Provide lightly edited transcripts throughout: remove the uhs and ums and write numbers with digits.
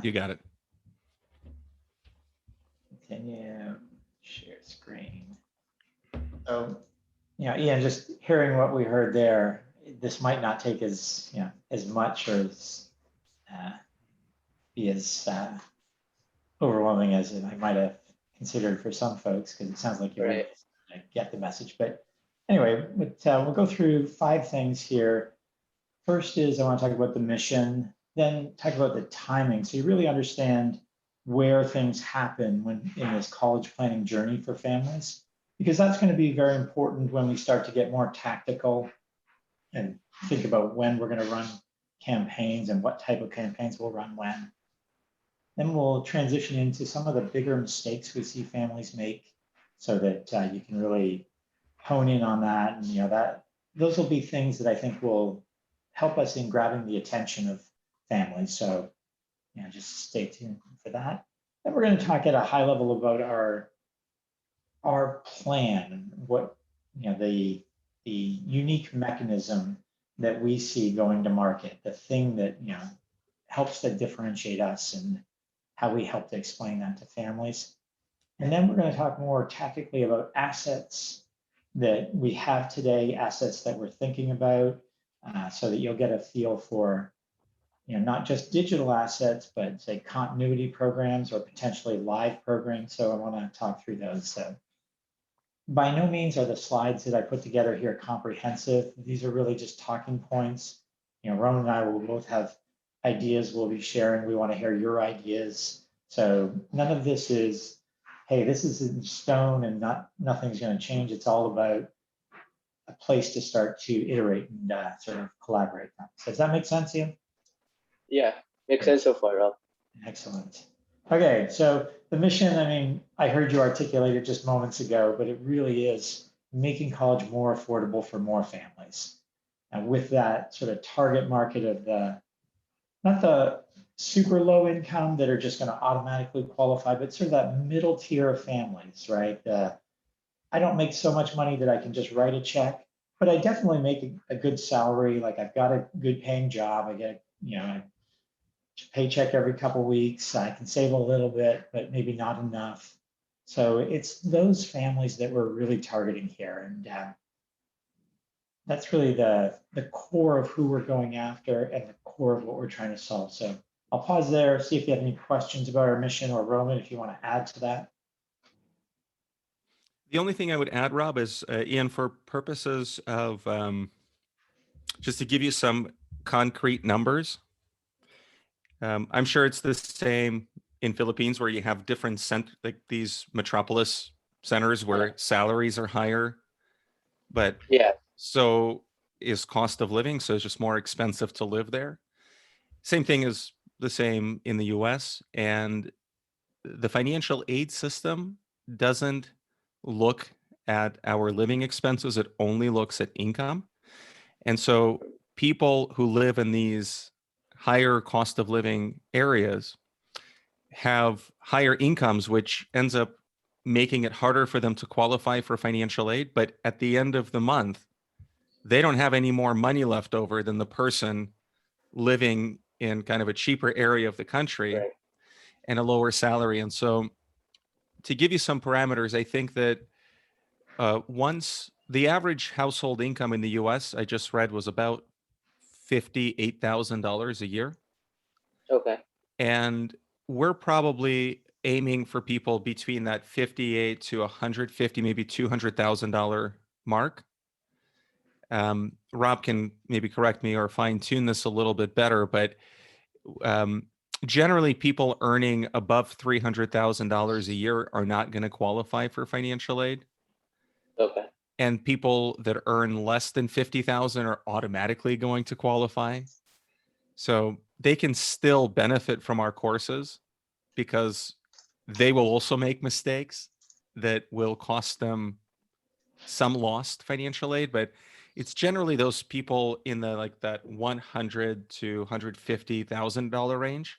You got it. Continue, share screen. So, Ian, just hearing what we heard there, this might not take as much or uh, be as overwhelming as I might have considered for some folks, because it sounds like you really get the message. But anyway, we'll go through 5 things here. First is I want to talk about the mission, then talk about the timing, so you really understand where things happen when in this college planning journey for families, because that's going to be very important when we start to get more tactical and think about when we're going to run campaigns and what type of campaigns we'll run when. Then we'll transition into some of the bigger mistakes we see families make, so that you can really hone in on that. And that those will be things that I think will help us in grabbing the attention of families. So just stay tuned for that. Then we're going to talk at a high level about our plan, what the unique mechanism that we see going to market, the thing that helps to differentiate us, and how we help to explain that to families. And then we're going to talk more tactically about assets that we have today, assets that we're thinking about, so that you'll get a feel for not just digital assets, but say continuity programs or potentially live programs. So I want to talk through those. So by no means are the slides that I put together here comprehensive. These are really just talking points. Roman and I will both have ideas we'll be sharing. We want to hear your ideas. So none of this is, hey, this is in stone and nothing's going to change. It's all about a place to start to iterate and sort of collaborate. So does that make sense, Ian? Yeah, makes sense so far, Rob. Excellent. Okay, so the mission, I mean, I heard you articulate it just moments ago, but it really is making college more affordable for more families. And with that sort of target market of not the super low income that are just going to automatically qualify, but sort of that middle tier of families, right? I don't make so much money that I can just write a check, but I definitely make a good salary. Like I've got a good paying job. I get, a paycheck every couple of weeks. I can save a little bit, but maybe not enough. So it's those families that we're really targeting here. And that's really the core of who we're going after and the core of what we're trying to solve. So I'll pause there, see if you have any questions about our mission, or Roman, if you want to add to that. The only thing I would add, Rob, is Ian, for purposes of just to give you some concrete numbers. I'm sure it's the same in Philippines, where you have different like these metropolis centers where salaries are higher, but so is cost of living. So it's just more expensive to live there. Same thing is the same in the US, and the financial aid system doesn't look at our living expenses. It only looks at income. And so people who live in these higher cost of living areas have higher incomes, which ends up making it harder for them to qualify for financial aid. But at the end of the month, they don't have any more money left over than the person living in kind of a cheaper area of the country and a lower salary. And so to give you some parameters, I think that once the average household income in the US, I just read, was about $58,000 a year. Okay. And we're probably aiming for people between that 58 to 150, maybe $200,000 mark. Rob can maybe correct me or fine tune this a little bit better, but generally people earning above $300,000 a year are not going to qualify for financial aid. Okay. And people that earn less than 50,000 are automatically going to qualify. So they can still benefit from our courses because they will also make mistakes that will cost them some lost financial aid, but it's generally those people in the like that $100,000 to $150,000 range.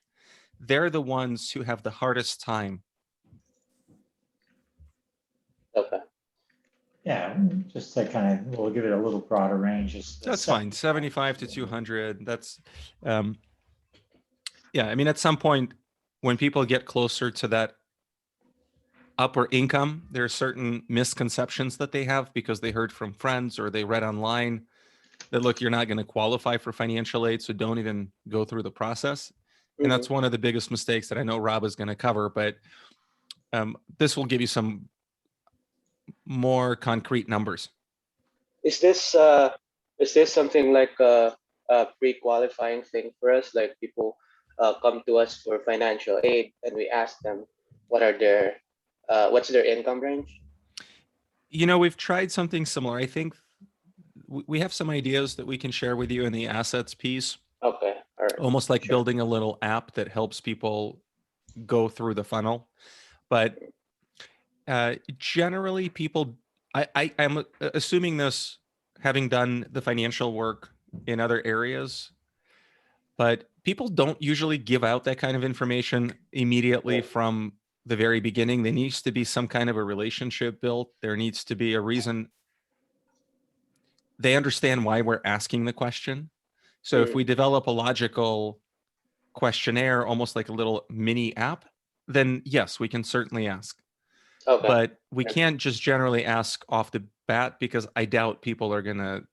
They're the ones who have the hardest time. Okay. Yeah, just to kind of, we'll give it a little broader range. That's fine. 75 to 200. That's Yeah, I mean, at some point, when people get closer to that upper income, there are certain misconceptions that they have because they heard from friends or they read online that, look, you're not going to qualify for financial aid, so don't even go through the process. And Mhm. that's one of the biggest mistakes that I know Rob is going to cover, but this will give you some more concrete numbers. Is this something like a pre-qualifying thing for us? Like people come to us for financial aid, and we ask them what's their income range? You know, we've tried something similar. I think we have some ideas that we can share with you in the assets piece, Okay, all right, almost like sure. building a little app that helps people go through the funnel. But generally, people, I'm assuming this having done the financial work in other areas, but people don't usually give out that kind of information immediately Yeah. from the very beginning. There needs to be some kind of a relationship built. There needs to be a reason they understand why we're asking the question. So if Mm, we develop a logical questionnaire, almost like a little mini app, then yes, we can certainly ask. okay. But we can't just generally ask off the bat because I doubt people are going to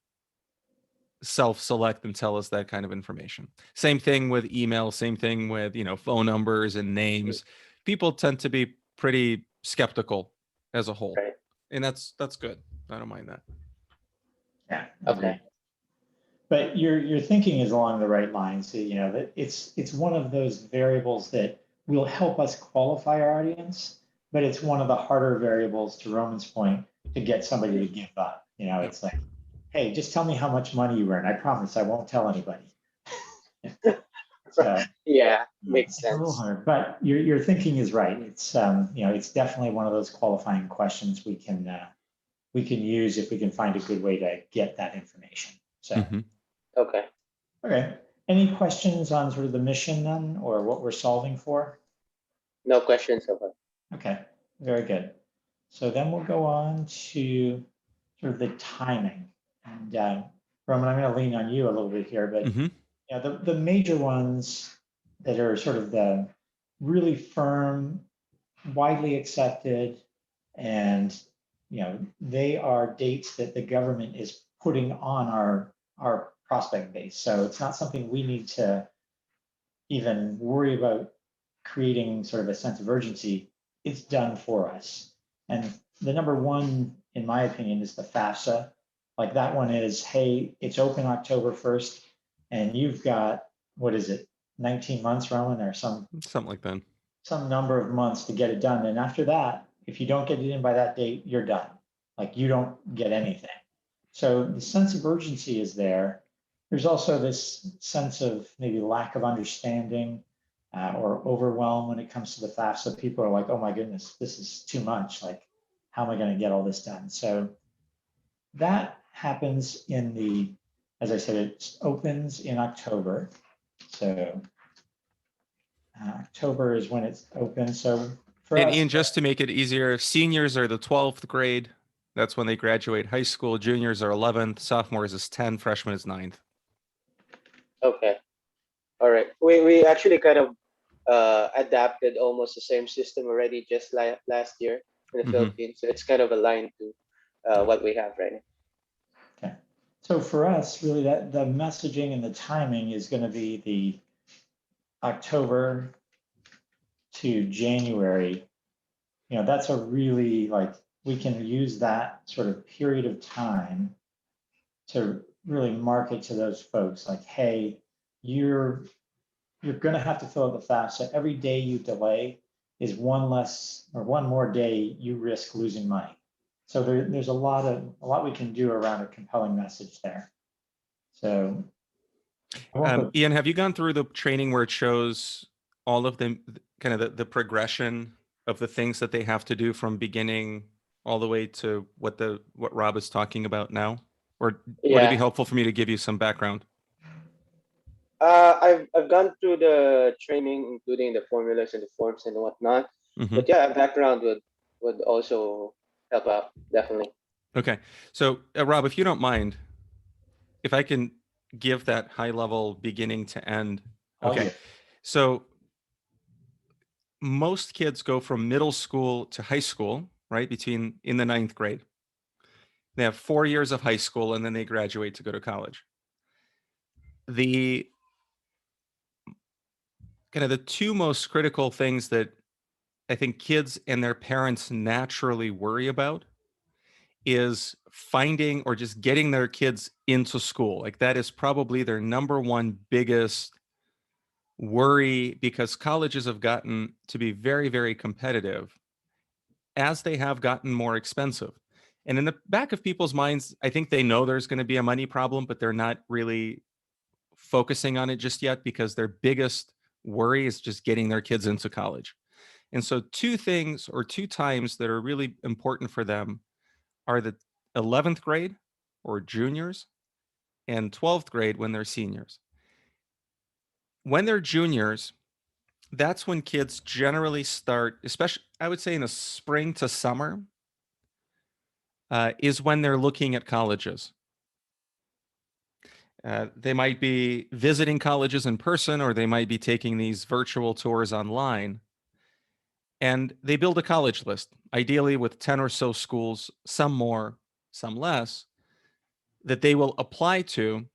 self-select and tell us that kind of information. Same thing with email, same thing with, phone numbers and names. People tend to be pretty skeptical as a whole. Right. And that's good. I don't mind that. Yeah, Okay. agreed. But your thinking is along the right lines. So, that it's one of those variables that will help us qualify our audience, but it's one of the harder variables, to Roman's point, to get somebody to give up. Yep. It's like, hey, just tell me how much money you earn. I promise I won't tell anybody. So Yeah, makes it's a little sense. hard, but your thinking is right. It's definitely one of those qualifying questions we can use if we can find a good way to get that information. So. Mhm. Okay. Okay. Any questions on sort of the mission then, or what we're solving for? No questions so far. Okay, very good. So then we'll go on to sort of the timing. And Roman, I'm going to lean on you a little bit here, but Mhm. the major ones that are sort of the really firm, widely accepted, and they are dates that the government is putting on our prospect base. So it's not something we need to even worry about creating sort of a sense of urgency. It's done for us. And the number one, in my opinion, is the FAFSA. Like that one is, hey, it's open October 1st, and you've got, what is it, 19 months, Roman, or Something like that. some number of months to get it done. And after that, if you don't get it in by that date, you're done. Like you don't get anything. So the sense of urgency is there. There's also this sense of maybe lack of understanding or overwhelm when it comes to the FAFSA. People are like, oh my goodness, this is too much. Like, how am I going to get all this done? So that happens as I said, it opens in October. So October is when it's open. So for And us, Ian, just to make it easier, seniors are the 12th grade. That's when they graduate high school. Juniors are 11th. Sophomores is 10. Freshmen is 9th. Okay. All right. We actually kind of adapted almost the same system already just like last year in the Mhm. Philippines. So it's kind of aligned to what we have right now. okay. So for us, really, that the messaging and the timing is going to be the October to January. That's a really we can use that sort of period of time to really market to those folks. Like, hey, you're going to have to fill out the FAFSA. Every day you delay is one less or one more day you risk losing money. So there's a lot we can do around a compelling message there. So I won't go. Ian, have you gone through the training where it shows all of the kind of the progression of the things that they have to do from beginning all the way to what Rob is talking about now? Or would it be Yeah. helpful for me to give you some background? I've gone through the training, including the formulas and the forms and whatnot. Mhm. But yeah, a background would also help out, definitely. Okay. So, Rob, if you don't mind, if I can give that high level beginning to end. All Okay. you. So most kids go from middle school to high school, right? In the ninth grade. They have 4 years of high school and then they graduate to go to college. The kind of the two most critical things that I think kids and their parents naturally worry about is finding or just getting their kids into school. Like that is probably their number one biggest worry, because colleges have gotten to be very, very competitive as they have gotten more expensive. And in the back of people's minds, I think they know there's going to be a money problem, but they're not really focusing on it just yet because their biggest worry is just getting their kids into college. And so two things or two times that are really important for them are the 11th grade or juniors and 12th grade when they're seniors. When they're juniors, that's when kids generally start, especially I would say in the spring to summer, is when they're looking at colleges. They might be visiting colleges in person, or they might be taking these virtual tours online. And they build a college list, ideally with 10 or so schools, some more, some less, that they will apply to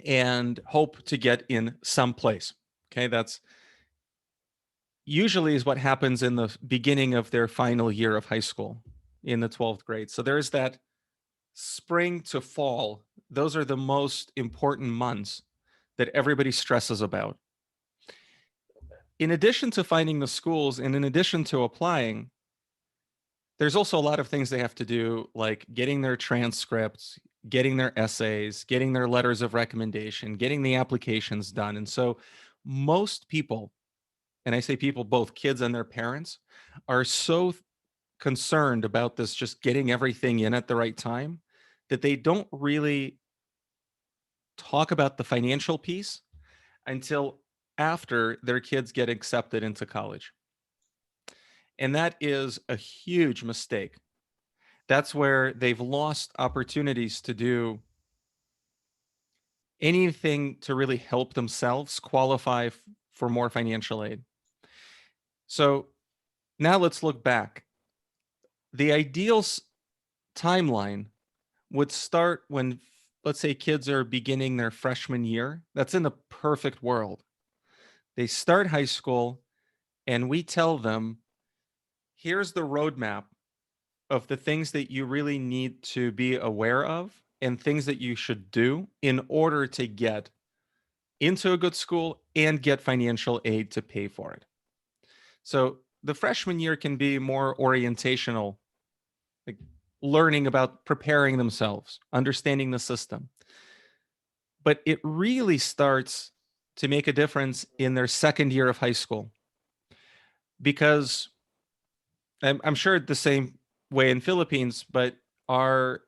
and hope to get in some place. Okay, that's usually is what happens in the beginning of their final year of high school in the 12th grade. So there's that spring to fall. Those are the most important months that everybody stresses about. In addition to finding the schools and in addition to applying, there's also a lot of things they have to do, like getting their transcripts, getting their essays, getting their letters of recommendation, getting the applications done. And so most people, and I say people, both kids and their parents, are so concerned about this just getting everything in at the right time that they don't really talk about the financial piece until after their kids get accepted into college. And that is a huge mistake. That's where they've lost opportunities to do anything to really help themselves qualify for more financial aid. So now let's look back. The ideal timeline would start when, let's say, kids are beginning their freshman year. That's in the perfect world. They start high school and we tell them, here's the roadmap of the things that you really need to be aware of and things that you should do in order to get into a good school and get financial aid to pay for it. So the freshman year can be more orientational, like learning about preparing themselves, understanding the system. But it really starts to make a difference in their second year of high school, because I'm sure the same way in Philippines, but our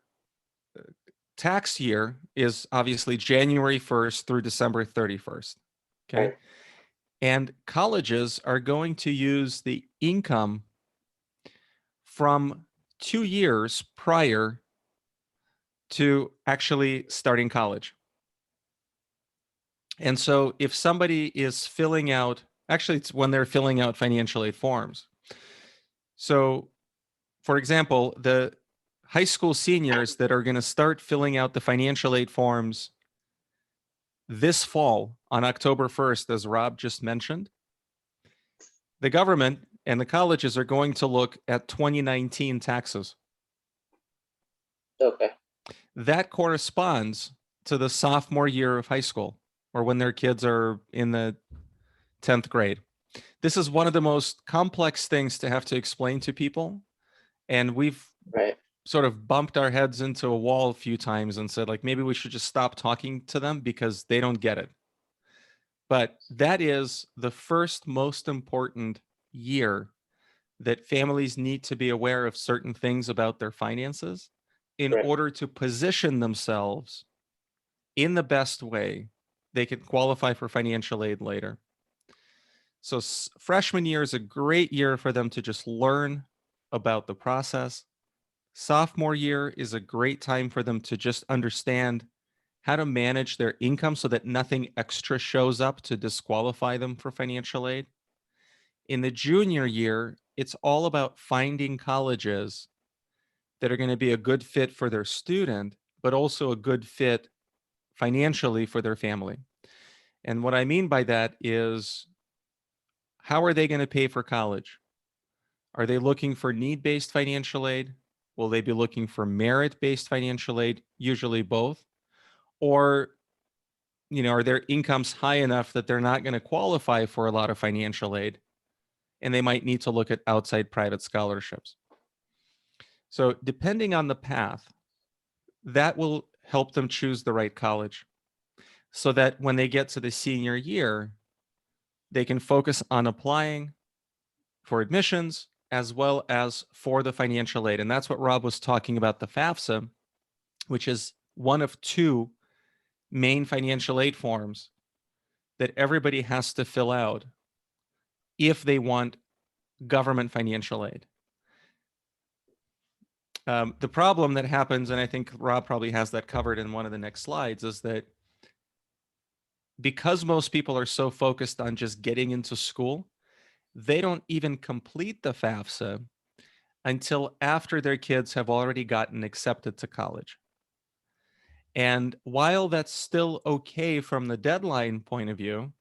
tax year is obviously January 1st through December 31st. Okay. Right. And colleges are going to use the income from 2 years prior to actually starting college. And so if somebody is filling out, actually, it's when they're filling out financial aid forms. So, for example, the high school seniors that are going to start filling out the financial aid forms this fall on October 1st, as Rob just mentioned, the government and the colleges are going to look at 2019 taxes. Okay. That corresponds to the sophomore year of high school, or when their kids are in the 10th grade. This is one of the most complex things to have to explain to people. And we've Right. sort of bumped our heads into a wall a few times and said, like, maybe we should just stop talking to them because they don't get it. But that is the first most important year that families need to be aware of certain things about their finances in Right. order to position themselves in the best way they can qualify for financial aid later. So freshman year is a great year for them to just learn about the process. Sophomore year is a great time for them to just understand how to manage their income so that nothing extra shows up to disqualify them for financial aid. In the junior year, it's all about finding colleges that are going to be a good fit for their student, but also a good fit financially for their family. And what I mean by that is, how are they going to pay for college? Are they looking for need-based financial aid? Will they be looking for merit-based financial aid? Usually both. Or, are their incomes high enough that they're not going to qualify for a lot of financial aid, and they might need to look at outside private scholarships? So depending on the path, that will help them choose the right college, so that when they get to the senior year, they can focus on applying for admissions as well as for the financial aid. And that's what Rob was talking about, the FAFSA, which is one of two main financial aid forms that everybody has to fill out if they want government financial aid. The problem that happens, and I think Rob probably has that covered in one of the next slides, is that because most people are so focused on just getting into school, they don't even complete the FAFSA until after their kids have already gotten accepted to college. And while that's still okay from the deadline point of view,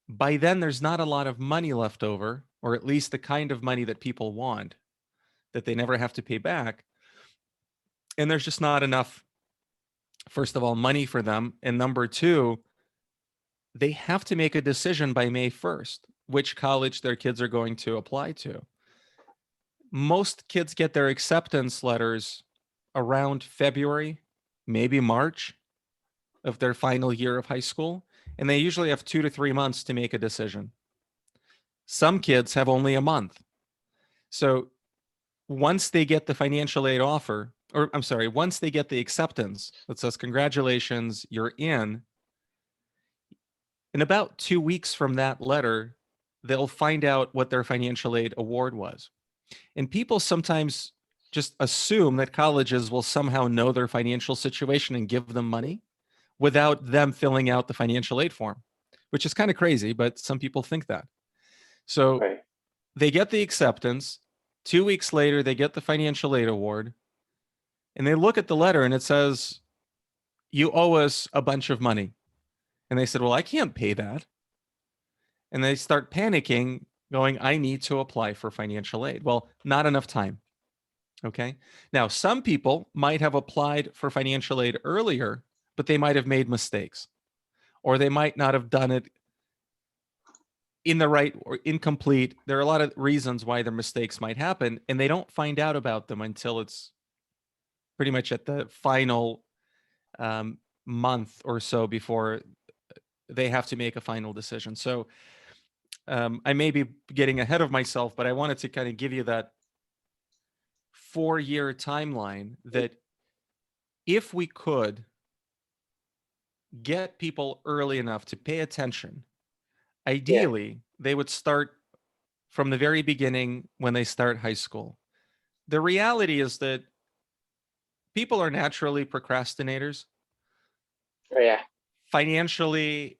by then there's not a lot of money left over, or at least the kind of money that people want, that they never have to pay back. And there's just not enough, first of all, money for them. And number two, they have to make a decision by May 1st, which college their kids are going to apply to. Most kids get their acceptance letters around February, maybe March of their final year of high school, and they usually have 2 to 3 months to make a decision. Some kids have only a month. So once they get the financial aid offer, or I'm sorry, once they get the acceptance that says, congratulations, you're in about 2 weeks from that letter, they'll find out what their financial aid award was. And people sometimes just assume that colleges will somehow know their financial situation and give them money without them filling out the financial aid form, which is kind of crazy, but some people think that. So Right. they get the acceptance. 2 weeks later, they get the financial aid award, and they look at the letter and it says, you owe us a bunch of money. And they said, well, I can't pay that. And they start panicking, going, I need to apply for financial aid. Well, not enough time. Okay. Now, some people might have applied for financial aid earlier, but they might have made mistakes, or they might not have done it in the right or incomplete. There are a lot of reasons why their mistakes might happen, and they don't find out about them until it's pretty much at the final month or so before they have to make a final decision. So I may be getting ahead of myself, but I wanted to kind of give you that 4-year timeline, that if we could get people early enough to pay attention, ideally, they would start from the very beginning when they start high school. The reality is that people are naturally procrastinators. Oh, yeah. Financially,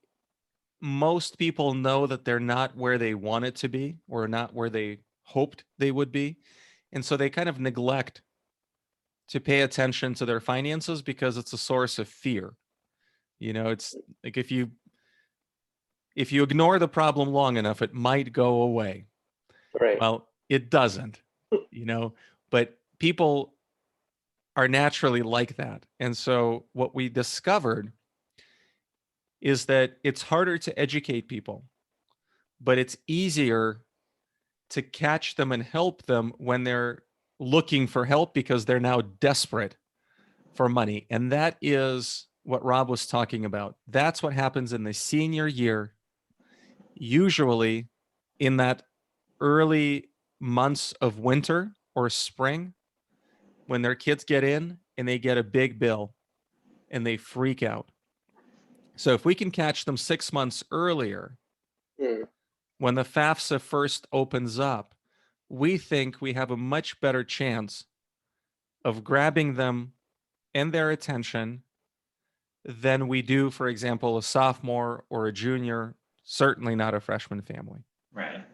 most people know that they're not where they want it to be, or not where they hoped they would be. And so they kind of neglect to pay attention to their finances because it's a source of fear. It's like if you ignore the problem long enough, it might go away. Right. Well, it doesn't, but people are naturally like that. And so what we discovered is that it's harder to educate people, but it's easier to catch them and help them when they're looking for help, because they're now desperate for money. And that is what Rob was talking about. That's what happens in the senior year, usually in that early months of winter or spring, when their kids get in and they get a big bill and they freak out. So if we can catch them 6 months earlier, when the FAFSA first opens up, we think we have a much better chance of grabbing them and their attention than we do, for example, a sophomore or a junior, certainly not a freshman family. Right.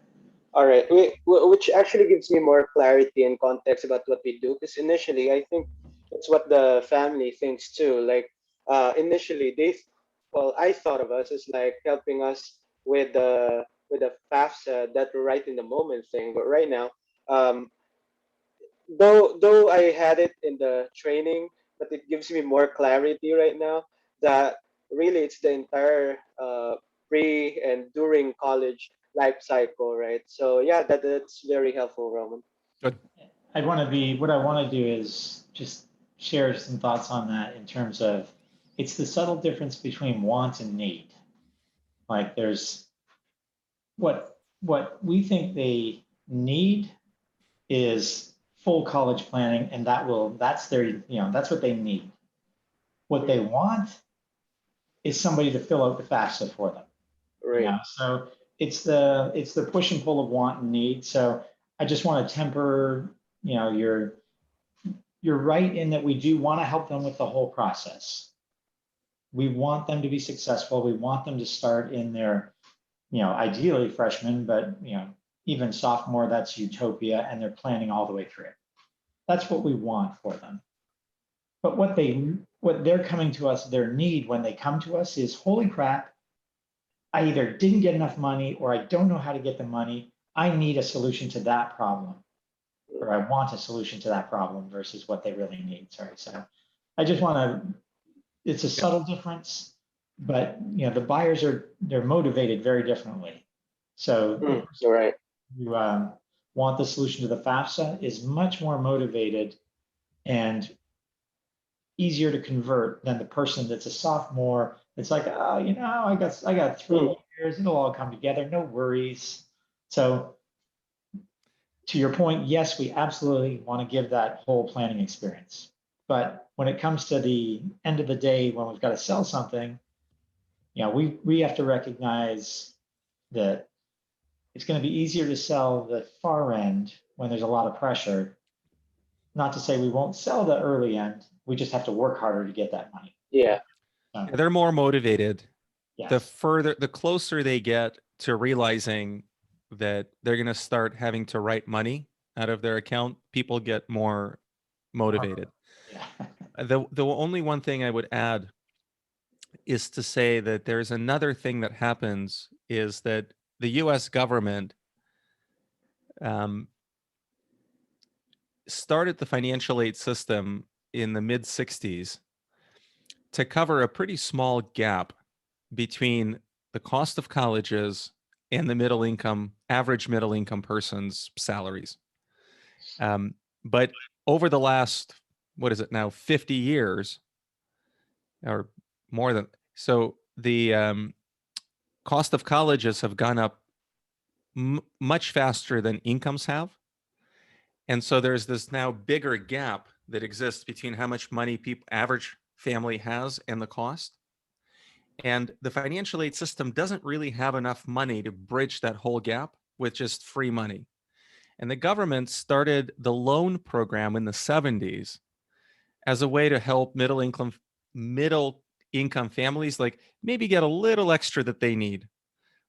All right, which actually gives me more clarity and context about what we do. Because initially, I think it's what the family thinks too. Like initially, well, I thought of us as like helping us with the FAFSA, that right in the moment thing. But right now, um, though I had it in the training, but it gives me more clarity right now that really it's the entire pre and during college life cycle, right? So yeah, that's very helpful, Roman. Good. What I want to do is just share some thoughts on that in terms of it's the subtle difference between want and need. Like there's what we think they need is full college planning, and that's their, that's what they need. What they want is somebody to fill out the FAFSA for them. Right. So it's the push and pull of want and need. So I just want to temper, you're right in that we do want to help them with the whole process. We want them to be successful. We want them to start in their, ideally freshman, but even sophomore, that's utopia, and they're planning all the way through. That's what we want for them. But what they're coming to us, their need when they come to us is, holy crap, I either didn't get enough money or I don't know how to get the money. I need a solution to that problem, or I want a solution to that problem versus what they really need. Sorry. So I just want to, it's a subtle difference, but the buyers they're motivated very differently. So You're right. you want the solution to the FAFSA is much more motivated and easier to convert than the person that's a sophomore. It's like, oh, I got 3 years, it'll all come together, no worries. So to your point, yes, we absolutely want to give that whole planning experience. But when it comes to the end of the day, when we've got to sell something, we have to recognize that it's going to be easier to sell the far end when there's a lot of pressure. Not to say we won't sell the early end, we just have to work harder to get that money. Yeah. They're more motivated. Yes. The closer they get to realizing that they're going to start having to write money out of their account, people get more motivated. Yeah. The only one thing I would add is to say that there's another thing that happens is that the US government started the financial aid system in the mid 60s to cover a pretty small gap between the cost of colleges and the average middle income person's salaries. But over the last, 50 years or more than, so the cost of colleges have gone up much faster than incomes have. And so there's this now bigger gap that exists between how much money average family has and the cost. And the financial aid system doesn't really have enough money to bridge that whole gap with just free money. And the government started the loan program in the 70s as a way to help middle income families, like maybe get a little extra that they need.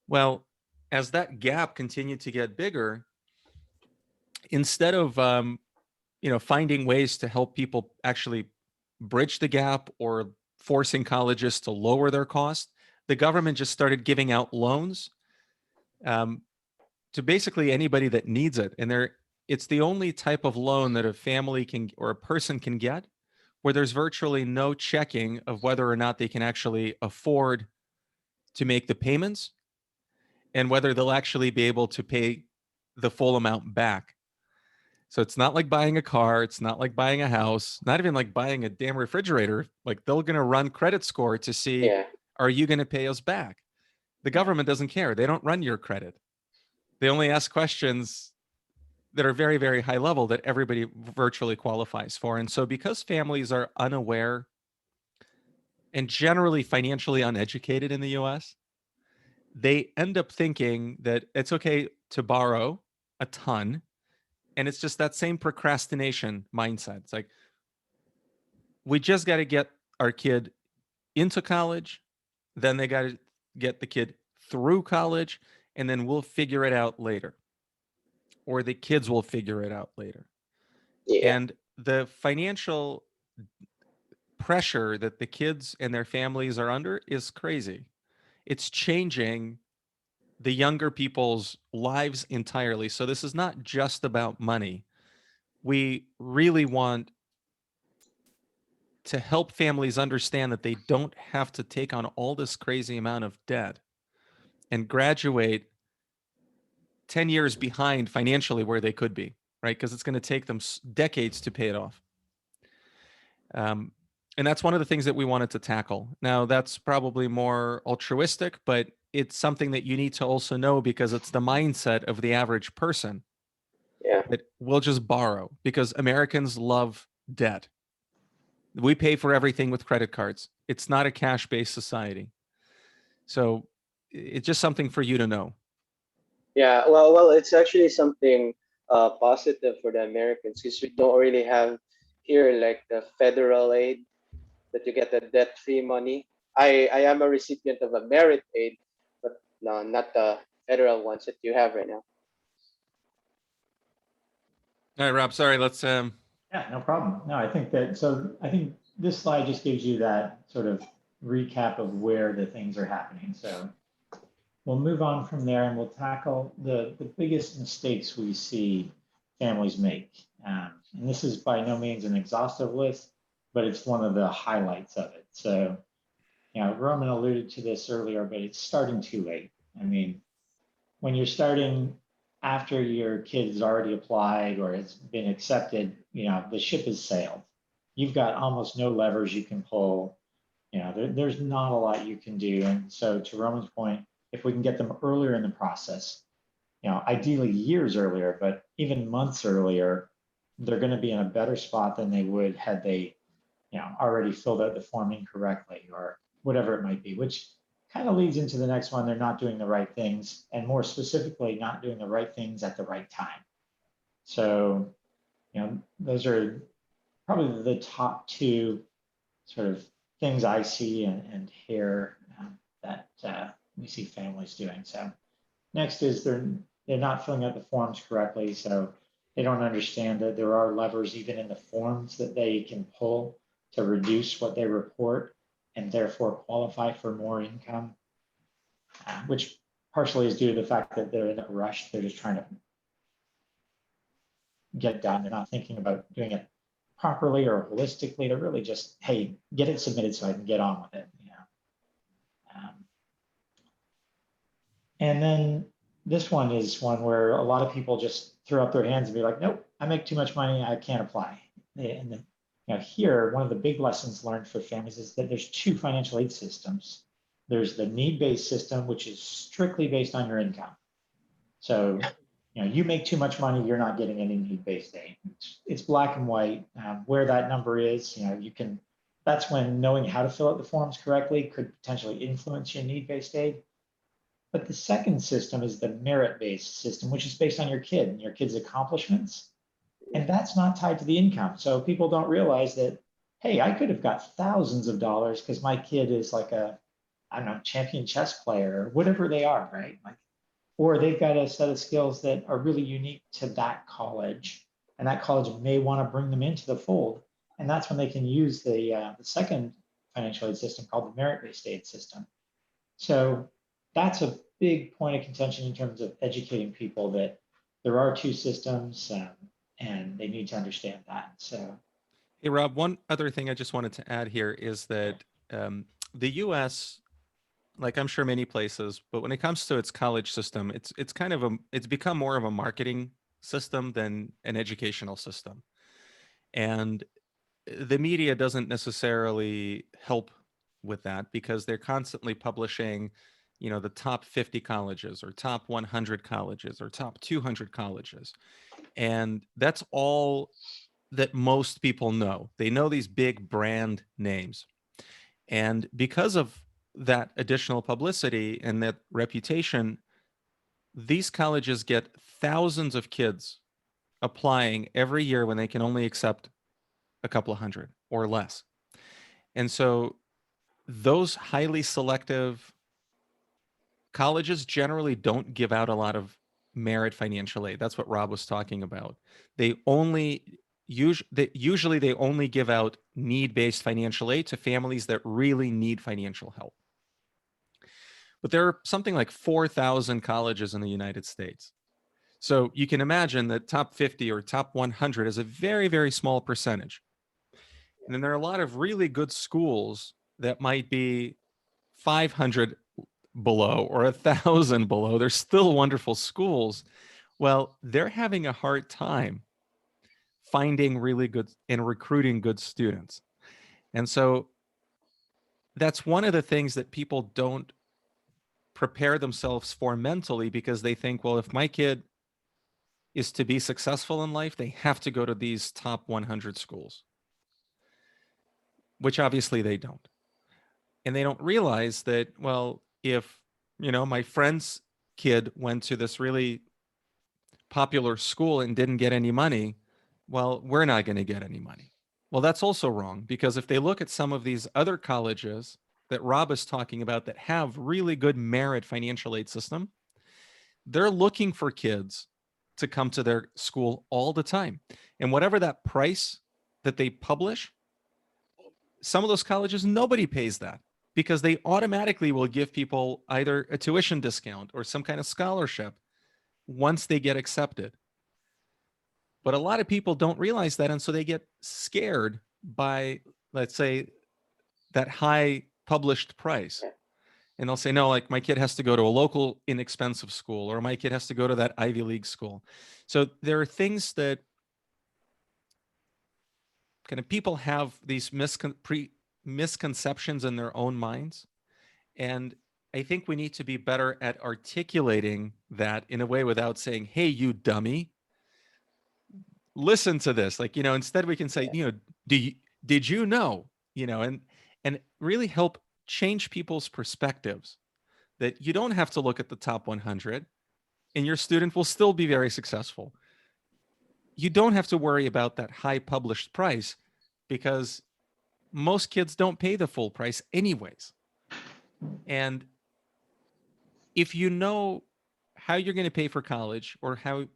Well, as that gap continued to get bigger, instead of finding ways to help people actually bridge the gap or forcing colleges to lower their cost, the government just started giving out loans to basically anybody that needs it. And it's the only type of loan that a family can or a person can get where there's virtually no checking of whether or not they can actually afford to make the payments and whether they'll actually be able to pay the full amount back. So it's not like buying a car. It's not like buying a house, not even like buying a damn refrigerator. Like they're going to run credit score to see, are you going to pay us back? The government doesn't care. They don't run your credit. They only ask questions that are very, very high level that everybody virtually qualifies for. And so because families are unaware and generally financially uneducated in the US, they end up thinking that it's okay to borrow a ton. And it's just that same procrastination mindset. It's like, we just got to get our kid into college, then they got to get the kid through college, and then we'll figure it out later. Or the kids will figure it out later. Yeah. And the financial pressure that the kids and their families are under is crazy. It's changing the younger people's lives entirely. So this is not just about money. We really want to help families understand that they don't have to take on all this crazy amount of debt and graduate 10 years behind financially where they could be, right? Because it's going to take them decades to pay it off. And that's one of the things that we wanted to tackle. Now, that's probably more altruistic, but it's something that you need to also know because it's the mindset of the average person Yeah. that will just borrow because Americans love debt. We pay for everything with credit cards. It's not a cash-based society. So it's just something for you to know. Yeah. Well, it's actually something positive for the Americans because we don't really have here like the federal aid that you get the debt-free money. I am a recipient of a merit aid, but no, not the federal ones that you have right now. All right, Rob, sorry, let's Yeah, no problem. No, I think that, so I think this slide just gives you that sort of recap of where the things are happening. So we'll move on from there and we'll tackle the biggest mistakes we see families make. And this is by no means an exhaustive list, but it's one of the highlights of it. So, you know, Roman alluded to this earlier, but it's starting too late. I mean, when you're starting after your kid has already applied or has been accepted, you know, the ship has sailed. You've got almost no levers you can pull. You know, there's not a lot you can do. And so to Roman's point, if we can get them earlier in the process, you know, ideally years earlier, but even months earlier, they're going to be in a better spot than they would had they, you know, already filled out the form incorrectly or whatever it might be, which kind of leads into the next one. They're not doing the right things, and more specifically, not doing the right things at the right time. So, you know, those are probably the top two sort of things I see and hear that we see families doing. So next is they're not filling out the forms correctly. So they don't understand that there are levers even in the forms that they can pull to reduce what they report and therefore qualify for more income, which partially is due to the fact that they're in a rush. They're just trying to get it done. They're not thinking about doing it properly or holistically. They're really just, hey, get it submitted so I can get on with it. You know? And then this one is one where a lot of people just throw up their hands and be like, nope, I make too much money, I can't apply. And then, you know, here, one of the big lessons learned for families is that there's two financial aid systems. There's the need-based system, which is strictly based on your income. So, you know, you make too much money, you're not getting any need-based aid. It's black and white. Where that number is, you know, you can, that's when knowing how to fill out the forms correctly could potentially influence your need-based aid. But the second system is the merit-based system, which is based on your kid and your kid's accomplishments. And that's not tied to the income. So people don't realize that, hey, I could have got thousands of dollars because my kid is like a, I don't know, champion chess player or whatever they are, right? Like, or they've got a set of skills that are really unique to that college. And that college may want to bring them into the fold. And that's when they can use the second financial aid system called the merit-based aid system. So that's a big point of contention in terms of educating people that there are two systems and they need to understand that. So, Hey, Rob, one other thing I just wanted to add here is that the US, like I'm sure many places, but when it comes to its college system, it's kind of it's become more of a marketing system than an educational system. And the media doesn't necessarily help with that because they're constantly publishing, you know, the top 50 colleges or top 100 colleges or top 200 colleges. And that's all that most people know. They know these big brand names. And because of that additional publicity and that reputation, these colleges get thousands of kids applying every year when they can only accept a couple of hundred or less. And so those highly selective colleges generally don't give out a lot of merit financial aid. That's what Rob was talking about. They usually they only give out need-based financial aid to families that really need financial help. But there are something like 4,000 colleges in the United States. So you can imagine that top 50 or top 100 is a very, very small percentage. And then there are a lot of really good schools that might be 500 below or 1,000 below. They're still wonderful schools. Well, they're having a hard time finding really good and recruiting good students. And so that's one of the things that people don't prepare themselves for mentally, because they think, well, if my kid is to be successful in life, they have to go to these top 100 schools, which obviously they don't. And they don't realize that, well, if, my friend's kid went to this really popular school and didn't get any money, well, we're not going to get any money. Well, that's also wrong, because if they look at some of these other colleges that Rob is talking about that have really good merit financial aid system, they're looking for kids to come to their school all the time. And whatever that price that they publish, some of those colleges, nobody pays that, because they automatically will give people either a tuition discount or some kind of scholarship once they get accepted. But a lot of people don't realize that. And so they get scared by, let's say, that high published price. And they'll say, no, like my kid has to go to a local inexpensive school, or my kid has to go to that Ivy League school. So there are things that kind of people have these misconceptions in their own minds. And I think we need to be better at articulating that in a way without saying, hey, you dummy, listen to this. Like, instead we can say, did you know, and really help change people's perspectives, that you don't have to look at the top 100 and your student will still be very successful. You don't have to worry about that high published price, because most kids don't pay the full price anyways. And if you know how you're going to pay for college, or how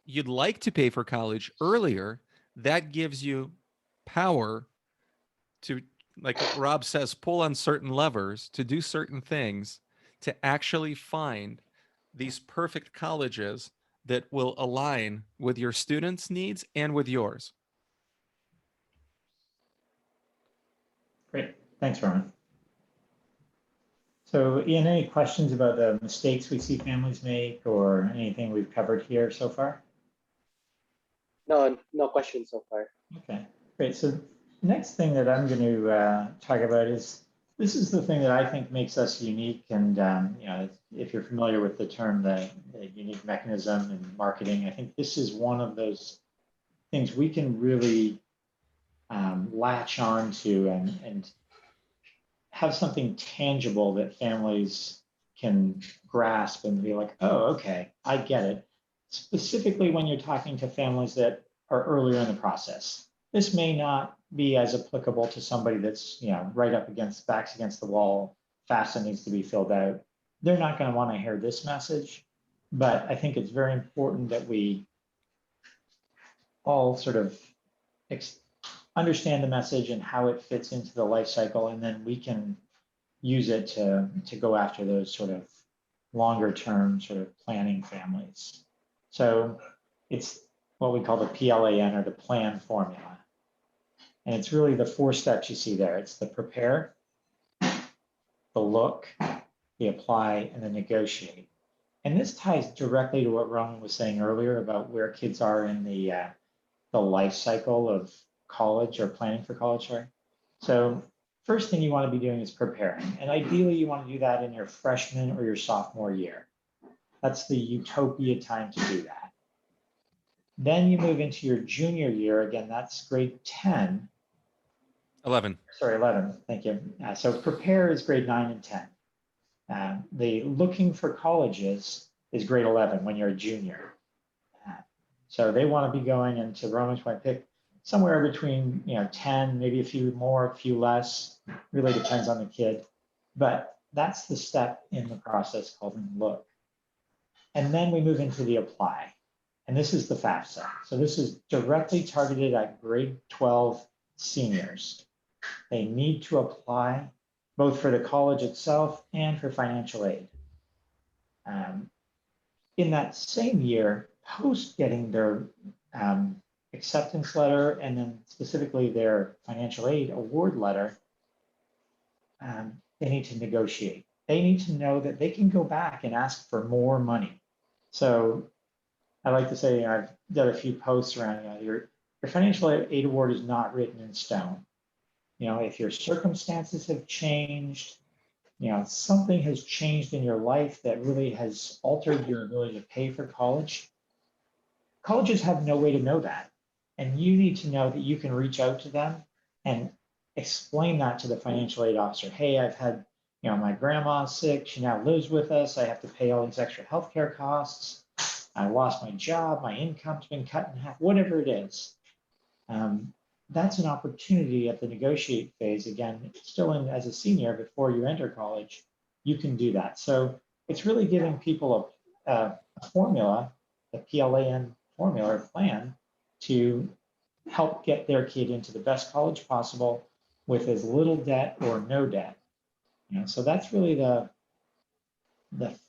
you'd like to pay for college earlier, that gives you power to, like Rob says, pull on certain levers to do certain things to actually find these perfect colleges that will align with your students' needs and with yours. Great, thanks, Roman. So Ian, any questions about the mistakes we see families make, or anything we've covered here so far? No, no questions so far. Okay, great. So next thing that I'm going to talk about is, this is the thing that I think makes us unique. And if you're familiar with the term, the unique mechanism in marketing, I think this is one of those things we can really latch on to and have something tangible that families can grasp and be like, oh, okay, I get it. Specifically when you're talking to families that are earlier in the process. This may not be as applicable to somebody that's right up against, backs against the wall, FAFSA needs to be filled out. They're not going to want to hear this message, but I think it's very important that we all sort of understand the message and how it fits into the life cycle, and then we can use it to go after those sort of longer term sort of planning families. So it's what we call the PLAN, or the plan formula. And it's really the 4 steps you see there. It's the prepare, the look, the apply, and the negotiate. And this ties directly to what Roman was saying earlier about where kids are in the life cycle of college, or planning for college, sorry. So first thing you want to be doing is preparing. And ideally you want to do that in your freshman or your sophomore year. That's the utopia time to do that. Then you move into your junior year. Again, that's grade 10. 11. Sorry, 11. Thank you. So prepare is grade 9 and 10. The looking for colleges is grade 11 when you're a junior. So they want to be going into Roman's point, somewhere between, 10, maybe a few more, a few less, really depends on the kid. But that's the step in the process called look. And then we move into the apply. And this is the FAFSA. So this is directly targeted at grade 12 seniors. They need to apply both for the college itself and for financial aid. In that same year, post getting their acceptance letter and then specifically their financial aid award letter, they need to negotiate. They need to know that they can go back and ask for more money. So I like to say, I've done a few posts around, your financial aid award is not written in stone. If your circumstances have changed, something has changed in your life that really has altered your ability to pay for college. Colleges have no way to know that. And you need to know that you can reach out to them and explain that to the financial aid officer. Hey, I've had, my grandma's sick. She now lives with us. I have to pay all these extra healthcare costs. I lost my job. My income's been cut in half, whatever it is. That's an opportunity at the negotiate phase. Again, still in as a senior before you enter college, you can do that. So it's really giving people a formula, the PLAN formula or plan to help get their kid into the best college possible with as little debt or no debt. So that's really the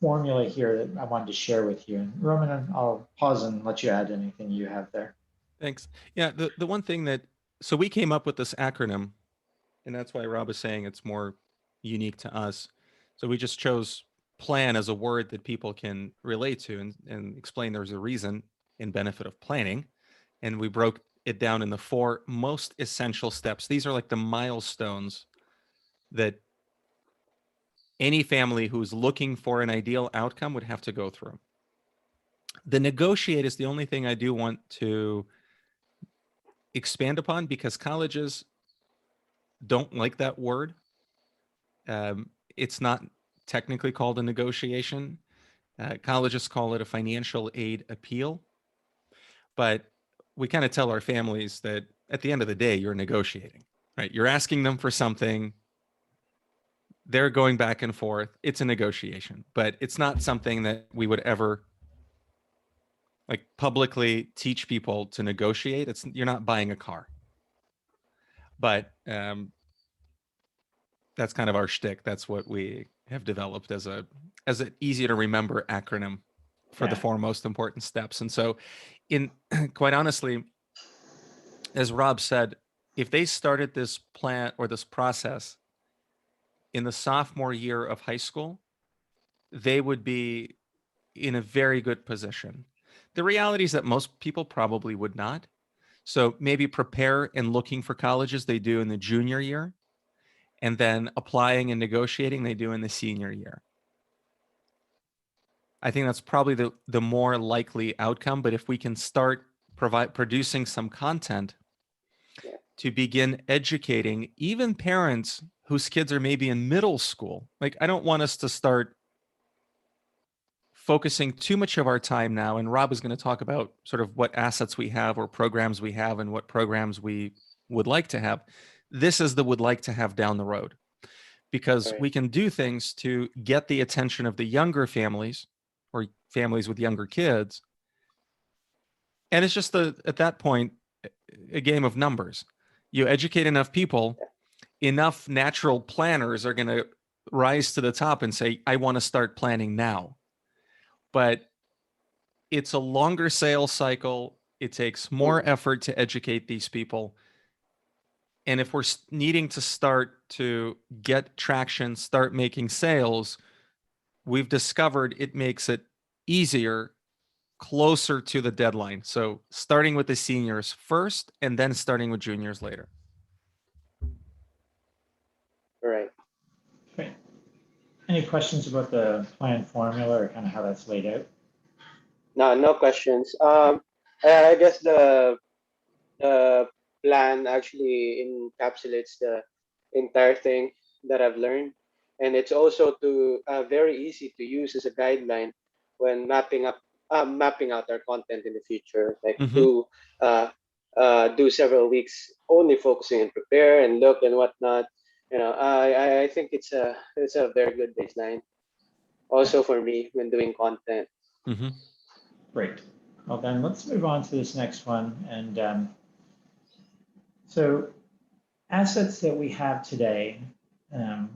formula here that I wanted to share with you. And Roman, I'll pause and let you add anything you have there. Thanks. Yeah, the one thing that, so we came up with this acronym, and that's why Rob is saying it's more unique to us. So we just chose plan as a word that people can relate to and explain there's a reason and benefit of planning. And we broke it down in the 4 most essential steps. These are like the milestones that any family who's looking for an ideal outcome would have to go through. The negotiate is the only thing I do want to expand upon, because colleges don't like that word. It's not technically called a negotiation. Colleges call it a financial aid appeal. But we kind of tell our families that at the end of the day, you're negotiating, right? You're asking them for something. They're going back and forth. It's a negotiation, but it's not something that we would ever like publicly teach people to negotiate. You're not buying a car. But that's kind of our shtick. That's what we have developed as an easy to remember acronym for the 4 most important steps. And so, quite honestly, as Rob said, if they started this plan or this process in the sophomore year of high school, they would be in a very good position. The reality is that most people probably would not. So maybe prepare and looking for colleges they do in the junior year, and then applying and negotiating they do in the senior year. I think that's probably the more likely outcome. But if we can start producing some content to begin educating even parents whose kids are maybe in middle school, like I don't want us to start focusing too much of our time now, and Rob is going to talk about sort of what assets we have or programs we have and what programs we would like to have. This is the would like to have down the road, because we can do things to get the attention of the younger families or families with younger kids. And it's just at that point, a game of numbers. You educate enough people, enough natural planners are going to rise to the top and say, I want to start planning now. But it's a longer sales cycle. It takes more effort to educate these people. And if we're needing to start to get traction, start making sales, we've discovered it makes it easier closer to the deadline. So starting with the seniors first and then starting with juniors later. Right. Great. Any questions about the plan formula or kind of how that's laid out? No questions. I guess the plan actually encapsulates the entire thing that I've learned, and it's also very easy to use as a guideline when mapping out our content in the future, like do do several weeks only focusing and prepare and look and whatnot. I think it's a very good baseline. Also for me when doing content. Hmm. Great. Well, then let's move on to this next one. And so assets that we have today,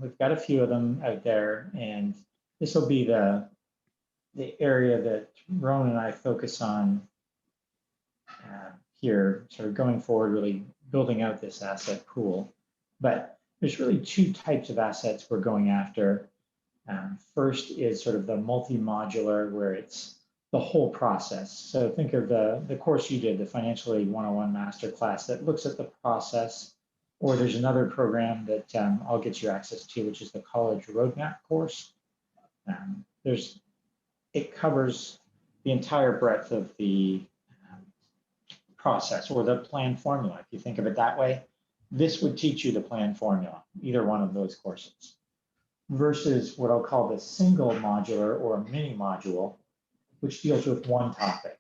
we've got a few of them out there, and this will be the area that Rowan and I focus on here, sort of going forward, really building out this asset pool. But there's really two types of assets we're going after. First is sort of the multi-modular, where it's the whole process. So think of the course you did, the Financial Aid 101 Masterclass, that looks at the process. Or there's another program that I'll get you access to, which is the College Roadmap course. It covers the entire breadth of the process, or the plan formula. If you think of it that way, this would teach you the plan formula, either one of those courses, versus what I'll call the single modular or mini module, which deals with one topic.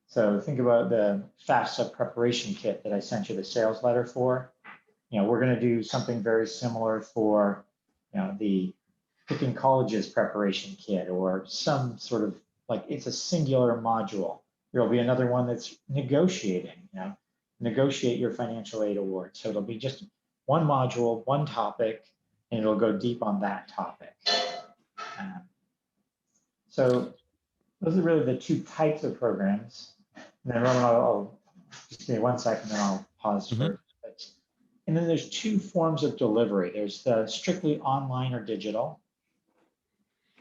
So think about the FAFSA preparation kit that I sent you the sales letter for. We're going to do something very similar for, the picking colleges preparation kit, or some sort of, like, it's a singular module. There'll be another one that's negotiating, negotiate your financial aid award. So it'll be just one module, one topic, and it'll go deep on that topic. So those are really the two types of programs. And then Roman, I'll just give me 1 second, then I'll pause Mhm. for. And then there's two forms of delivery. There's the strictly online or digital.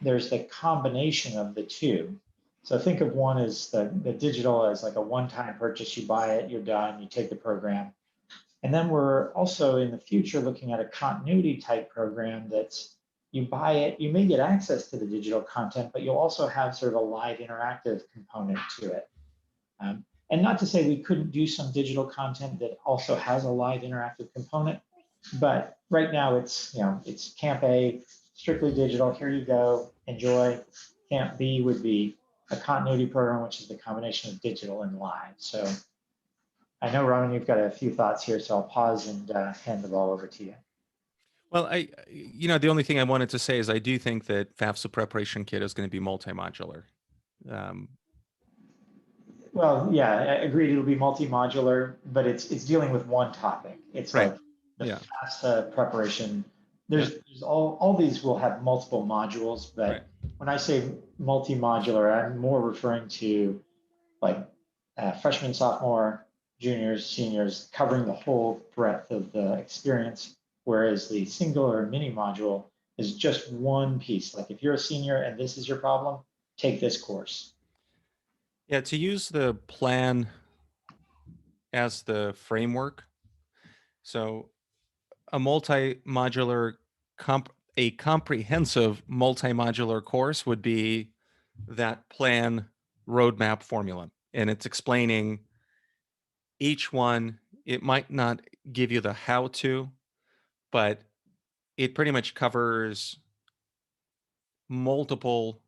There's the combination of the two. So think of one as the digital as like a one-time purchase. You buy it, you're done, you take the program. And then we're also in the future looking at a continuity type program that's, you buy it, you may get access to the digital content, but you'll also have sort of a live interactive component to it. And not to say we couldn't do some digital content that also has a live interactive component, but right now it's Camp A, strictly digital. Here you go, enjoy. Camp B would be a continuity program, which is the combination of digital and live. So I know, Ronan, you've got a few thoughts here, so I'll pause and hand the ball over to you. Well, the only thing I wanted to say is I do think that FAFSA preparation kit is going to be multi-modular. Well, yeah, I agreed. It'll be multi-modular, but it's dealing with one topic. It's Right. like the Yeah. FAFSA preparation. There's all these will have multiple modules, but Right. when I say multi-modular, I'm more referring to like freshmen, sophomore, juniors, seniors, covering the whole breadth of the experience. Whereas the single or mini module is just one piece. Like if you're a senior and this is your problem, take this course. Yeah, to use the plan as the framework. So a multi-modular a comprehensive multi-modular course would be that plan roadmap formula. And it's explaining each one. It might not give you the how to, but it pretty much covers multiple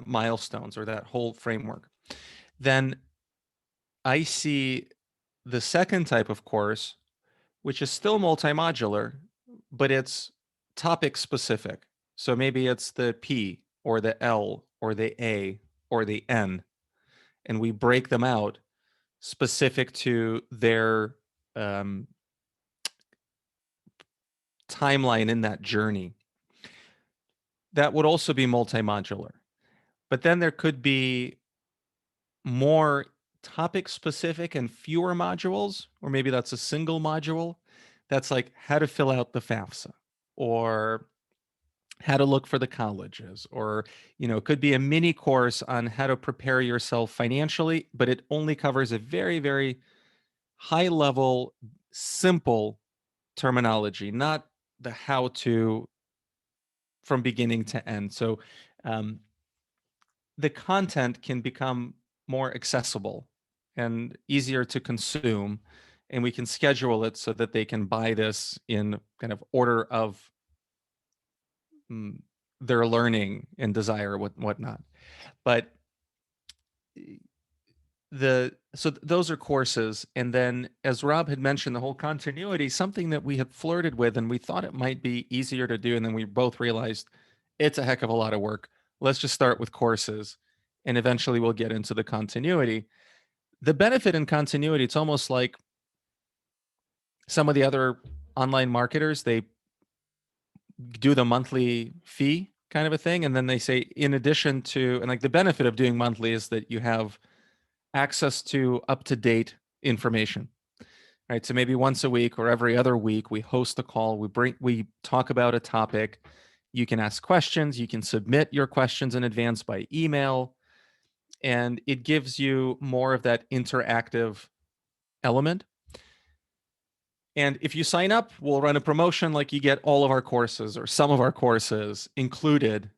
milestones, or that whole framework. Then I see the second type of course, which is still multi-modular, but it's topic specific. So maybe it's the P or the L or the A or the N, and we break them out specific to their timeline in that journey. That would also be multi-modular. But then there could be more topic specific and fewer modules, or maybe that's a single module. That's like how to fill out the FAFSA, or how to look for the colleges, or it could be a mini course on how to prepare yourself financially, but it only covers a very, very high level, simple terminology, not the how to from beginning to end. So the content can become more accessible and easier to consume, and we can schedule it so that they can buy this in kind of order of their learning and desire, whatnot. But those are courses. And then, as Rob had mentioned, the whole continuity, something that we had flirted with and we thought it might be easier to do. And then we both realized it's a heck of a lot of work. Let's just start with courses and eventually we'll get into the continuity. The benefit in continuity, it's almost like some of the other online marketers, they do the monthly fee kind of a thing. And then they say, in addition to, and like the benefit of doing monthly is that you have access to up-to-date information, right? So maybe once a week or every other week, we host a call, we talk about a topic. You can ask questions, you can submit your questions in advance by email, and it gives you more of that interactive element. And if you sign up, we'll run a promotion, like you get all of our courses or some of our courses included,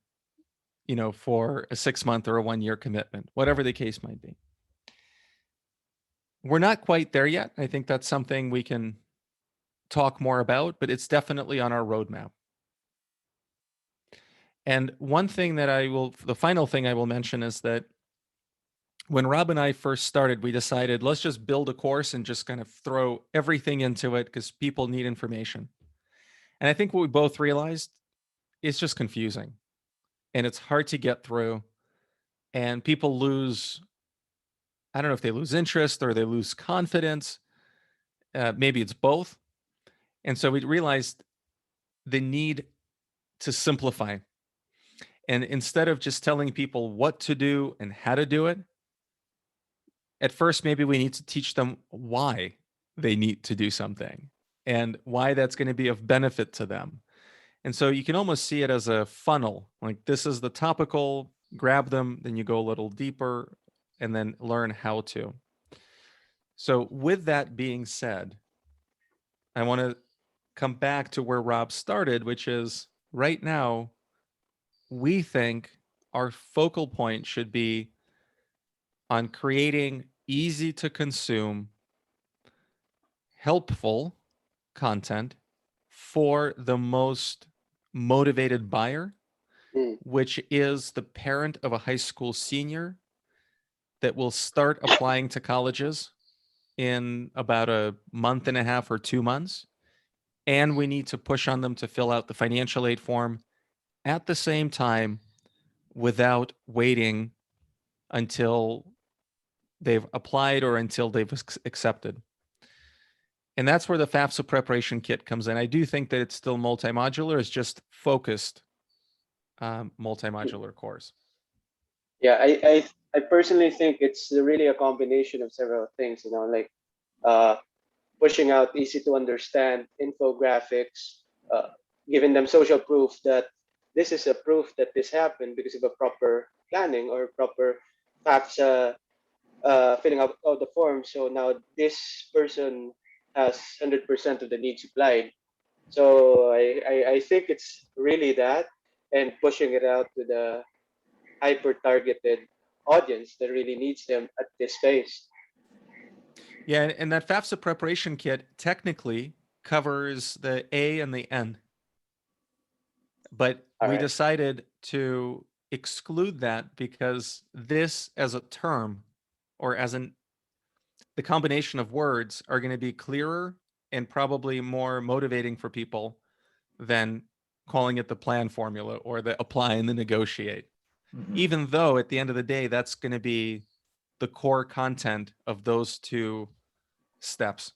for a 6-month or a 1-year commitment, whatever the case might be. We're not quite there yet. I think that's something we can talk more about, but it's definitely on our roadmap. And one thing that the final thing I will mention is that when Rob and I first started, we decided, let's just build a course and just kind of throw everything into it because people need information. And I think what we both realized, it's just confusing and it's hard to get through, and people lose, I don't know if they lose interest or they lose confidence. Maybe it's both. And so we realized the need to simplify. And instead of just telling people what to do and how to do it, at first, maybe we need to teach them why they need to do something and why that's going to be of benefit to them. And so you can almost see it as a funnel. Like, this is the topical, grab them, then you go a little deeper and then learn how to. So with that being said, I want to come back to where Rob started, which is right now, we think our focal point should be on creating easy to consume, helpful content for the most motivated buyer, Mm. which is the parent of a high school senior that will start applying to colleges in about a month and a half or 2 months. And we need to push on them to fill out the financial aid form at the same time without waiting until they've applied or until they've accepted. And that's where the FAFSA preparation kit comes in. I do think that it's still multi-modular, it's just focused multi-modular course. Yeah, I personally think it's really a combination of several things, like pushing out easy to understand infographics, giving them social proof that this is a proof that this happened because of a proper planning or proper FAFSA filling out all the forms. So now this person has 100% of the needs supplied. So I think it's really that, and pushing it out to the hyper-targeted audience that really needs them at this phase. Yeah, and that FAFSA preparation kit technically covers the A and the N. But we decided to exclude that because this as a term or as the combination of words are going to be clearer and probably more motivating for people than calling it the plan formula or the apply and the negotiate. Mhm. Even though at the end of the day, that's going to be the core content of those two steps.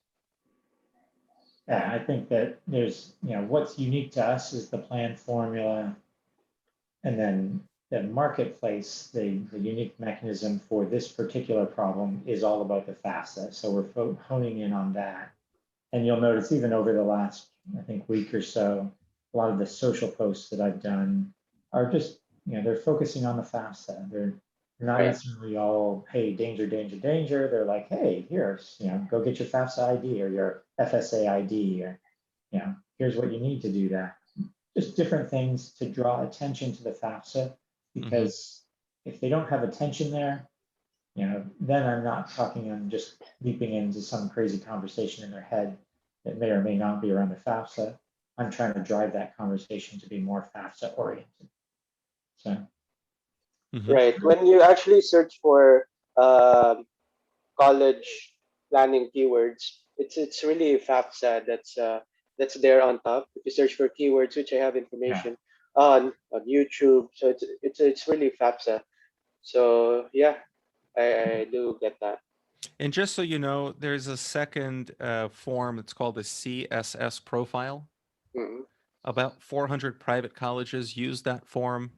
Yeah, I think that there's, what's unique to us is the plan formula. And then the marketplace, the unique mechanism for this particular problem is all about the FAFSA. So we're honing in on that. And you'll notice even over the last, I think, week or so, a lot of the social posts that I've done are just, they're focusing on the FAFSA. They're not necessarily all, hey, danger, danger, danger. They're like, hey, here's, go get your FAFSA ID or your FSA ID, or, here's what you need to do that. Just different things to draw attention to the FAFSA, because if they don't have attention there, then I'm not talking, I'm just leaping into some crazy conversation in their head that may or may not be around the FAFSA. I'm trying to drive that conversation to be more FAFSA oriented. So. Right. When you actually search for college planning keywords, it's really FAFSA that's there on top. If you search for keywords, which I have information on YouTube, so it's really FAFSA. So yeah, I do get that. And just so you know, there's a second form. It's called the CSS profile. Mhm. About 400 private colleges use that form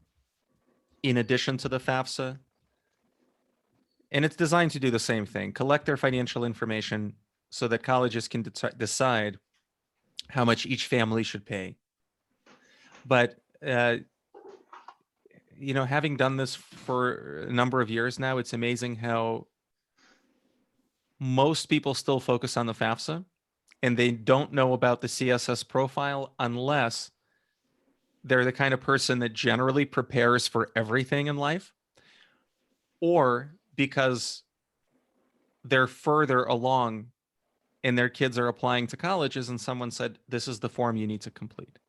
in addition to the FAFSA. And it's designed to do the same thing, collect their financial information so that colleges can decide how much each family should pay. But, you know, having done this for a number of years now, it's amazing how most people still focus on the FAFSA and they don't know about the CSS profile unless they're the kind of person that generally prepares for everything in life, or because they're further along and their kids are applying to colleges and someone said, this is the form you need to complete.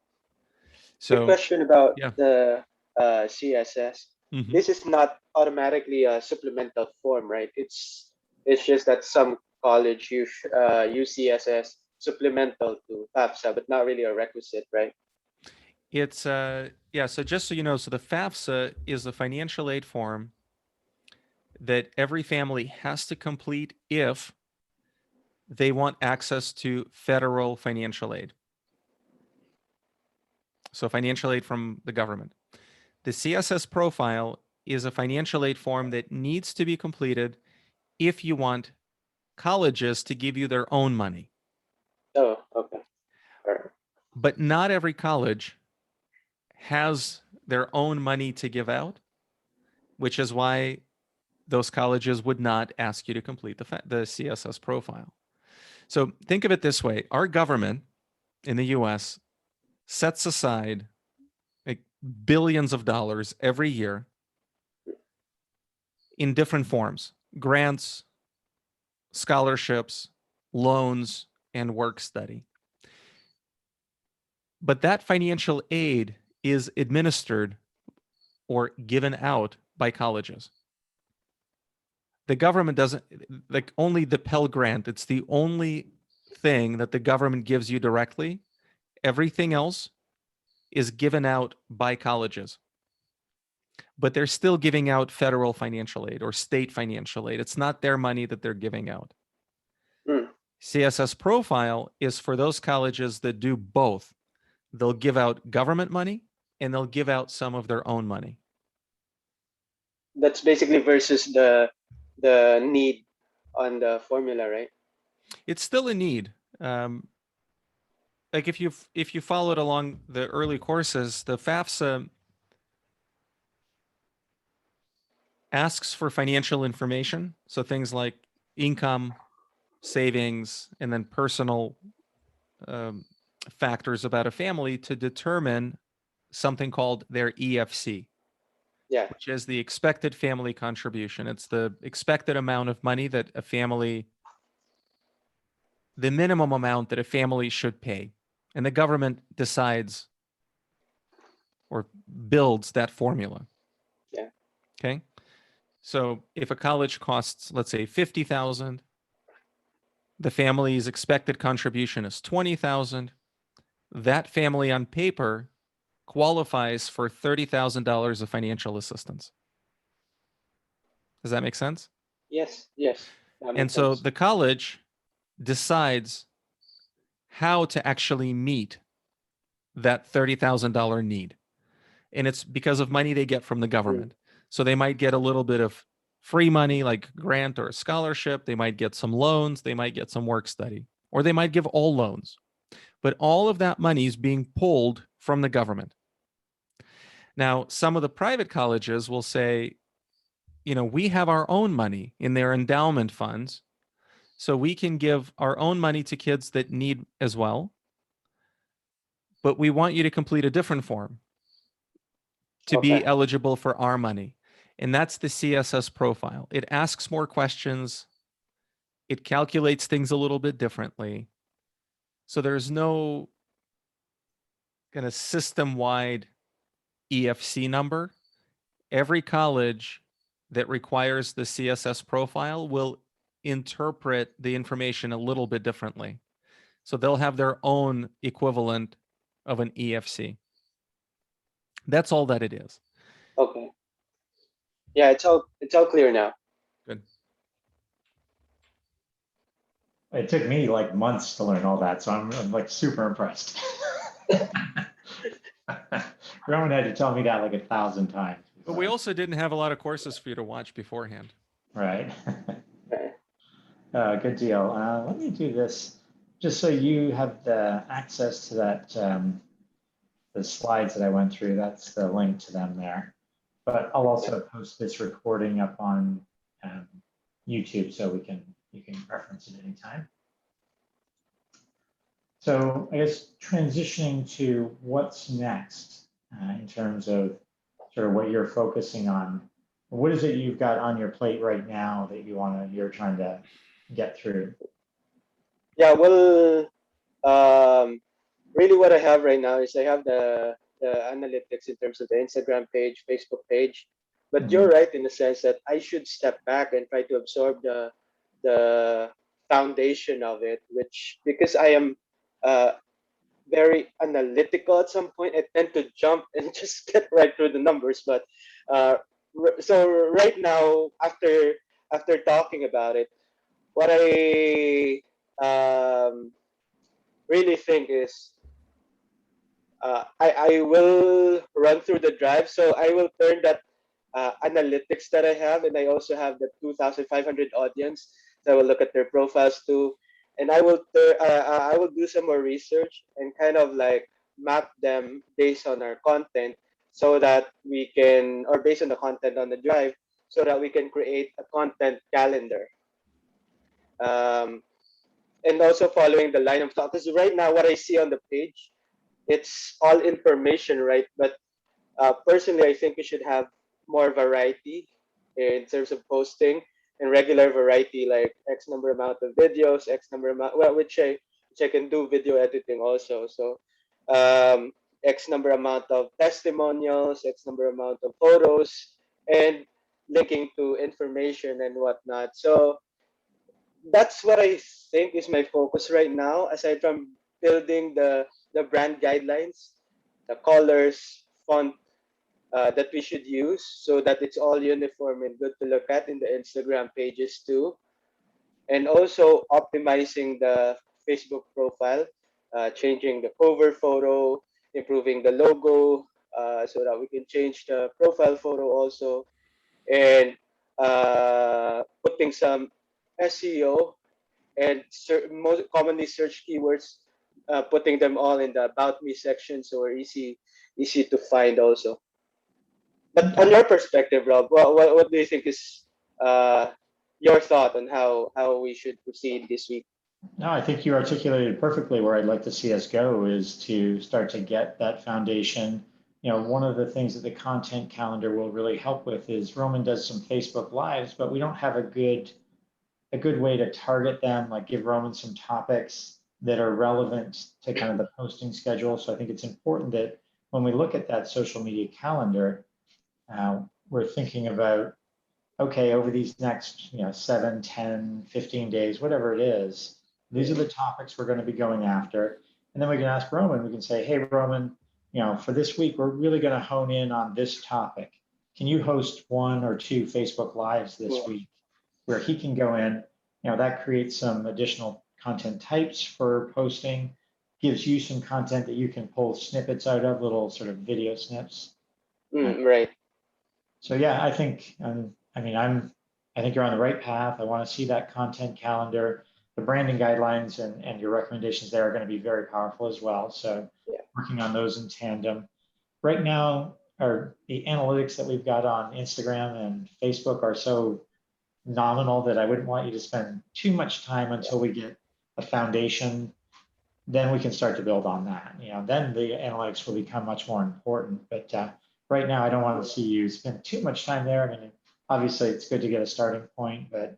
Quick So, question about yeah. the CSS. Mhm. This is not automatically a supplemental form, right? It's just that some college use CSS supplemental to FAFSA, but not really a requisite, right? It's, yeah, so just so you know, so the FAFSA is a financial aid form that every family has to complete if they want access to federal financial aid. So financial aid from the government. The CSS profile is a financial aid form that needs to be completed if you want colleges to give you their own money. Oh, okay. All right. But not every college has their own money to give out, which is why those colleges would not ask you to complete the CSS profile. So think of it this way. Our government in the US sets aside like billions of dollars every year in different forms: grants, scholarships, loans, and work study. But that financial aid is administered or given out by colleges. The government doesn't, like, only the Pell Grant, it's the only thing that the government gives you directly. Everything else is given out by colleges. But they're still giving out federal financial aid or state financial aid. It's not their money that they're giving out. Hmm. CSS profile is for those colleges that do both. They'll give out government money and they'll give out some of their own money. That's basically versus the need on the formula, right? It's still a need. Like if you followed along the early courses, the FAFSA asks for financial information. So things like income, savings, and then personal factors about a family to determine something called their EFC, Yeah. which is the expected family contribution. It's the expected amount of money that a family, the minimum amount that a family should pay. And the government decides or builds that formula. Yeah. Okay. So if a college costs, let's say, 50,000, the family's expected contribution is 20,000. That family on paper qualifies for $30,000 of financial assistance. Does that make sense? Yes. Yes. That And makes so sense. the college decides how to actually meet that $30,000 need. And it's because of money they get from the government. So they might get a little bit of free money, like grant or a scholarship. They might get some loans. They might get some work study, or they might give all loans. But all of that money is being pulled from the government. Now, some of the private colleges will say, you know, we have our own money in their endowment funds, so we can give our own money to kids that need as well. But we want you to complete a different form to be Okay. eligible for our money. And that's the CSS profile. It asks more questions. It calculates things a little bit differently. So there's no kind of system-wide EFC number. Every college that requires the CSS profile will interpret the information a little bit differently. So they'll have their own equivalent of an EFC. That's all that it is. Okay. Yeah, it's all clear now. Good. It took me like months to learn all that, so I'm like super impressed. Roman had to tell me that like 1,000 times. But we also didn't have a lot of courses for you to watch beforehand. Right. Okay. Good deal. Let me do this just so you have the access to that, the slides that I went through. That's the link to them there. But I'll also post this recording up on YouTube so you can reference it anytime. So I guess transitioning to what's next in terms of sort of what you're focusing on. What is it you've got on your plate right now that you're trying to get through? Yeah, well, really what I have right now is I have the analytics in terms of the Instagram page, Facebook page. But Mhm. you're right in the sense that I should step back and try to absorb the foundation of it, which because I am very analytical at some point, I tend to jump and just get right through the numbers. But so right now, after talking about it, what I really think is I will run through the drive. So I will turn that analytics that I have, and I also have the 2,500 audience. So I will look at their profiles too, and I will do some more research and kind of like map them based on our content, so that we can, or based on the content on the drive, so that we can create a content calendar. Um, and also following the line of thought, because right now what I see on the page, it's all information, right? But personally, I think we should have more variety in terms of posting, and regular variety, like X number amount of videos, X number amount, well, which I can do video editing also. So X number amount of testimonials, X number amount of photos, and linking to information and whatnot. So that's what I think is my focus right now, aside from building the brand guidelines, the colors, font that we should use, so that it's all uniform and good to look at in the Instagram pages too. And also optimizing the Facebook profile, changing the cover photo, improving the logo, so that we can change the profile photo also, and putting some SEO and most commonly searched keywords, putting them all in the about me section, so we're easy to find also. But on Okay. your perspective, Rob, what do you think is uh, your thought on how we should proceed this week? No, I think you articulated perfectly where I'd like to see us go is to start to get that foundation. One of the things that the content calendar will really help with is Roman does some Facebook Lives, but we don't have a good way to target them, like give Roman some topics that are relevant to kind of the posting schedule. So I think it's important that when we look at that social media calendar, we're thinking about, okay, over these next 7, 10, 15 days, whatever it is, these are the topics we're going to be going after. And then we can ask Roman, we can say, hey, Roman, for this week, we're really going to hone in on this topic. Can you host 1 or 2 Facebook Lives this week where he can go in? That creates some additional content types for posting, gives you some content that you can pull snippets out of, little sort of video snips. Right. So yeah, I think I think you're on the right path. I want to see that content calendar. The branding guidelines and your recommendations there are going to be very powerful as well. So Yeah. working on those in tandem. Right now, the analytics that we've got on Instagram and Facebook are so nominal that I wouldn't want you to spend too much time until we get a foundation. Then we can start to build on that. Then the analytics will become much more important. But right now, I don't want to see you spend too much time there. I mean, obviously, it's good to get a starting point, but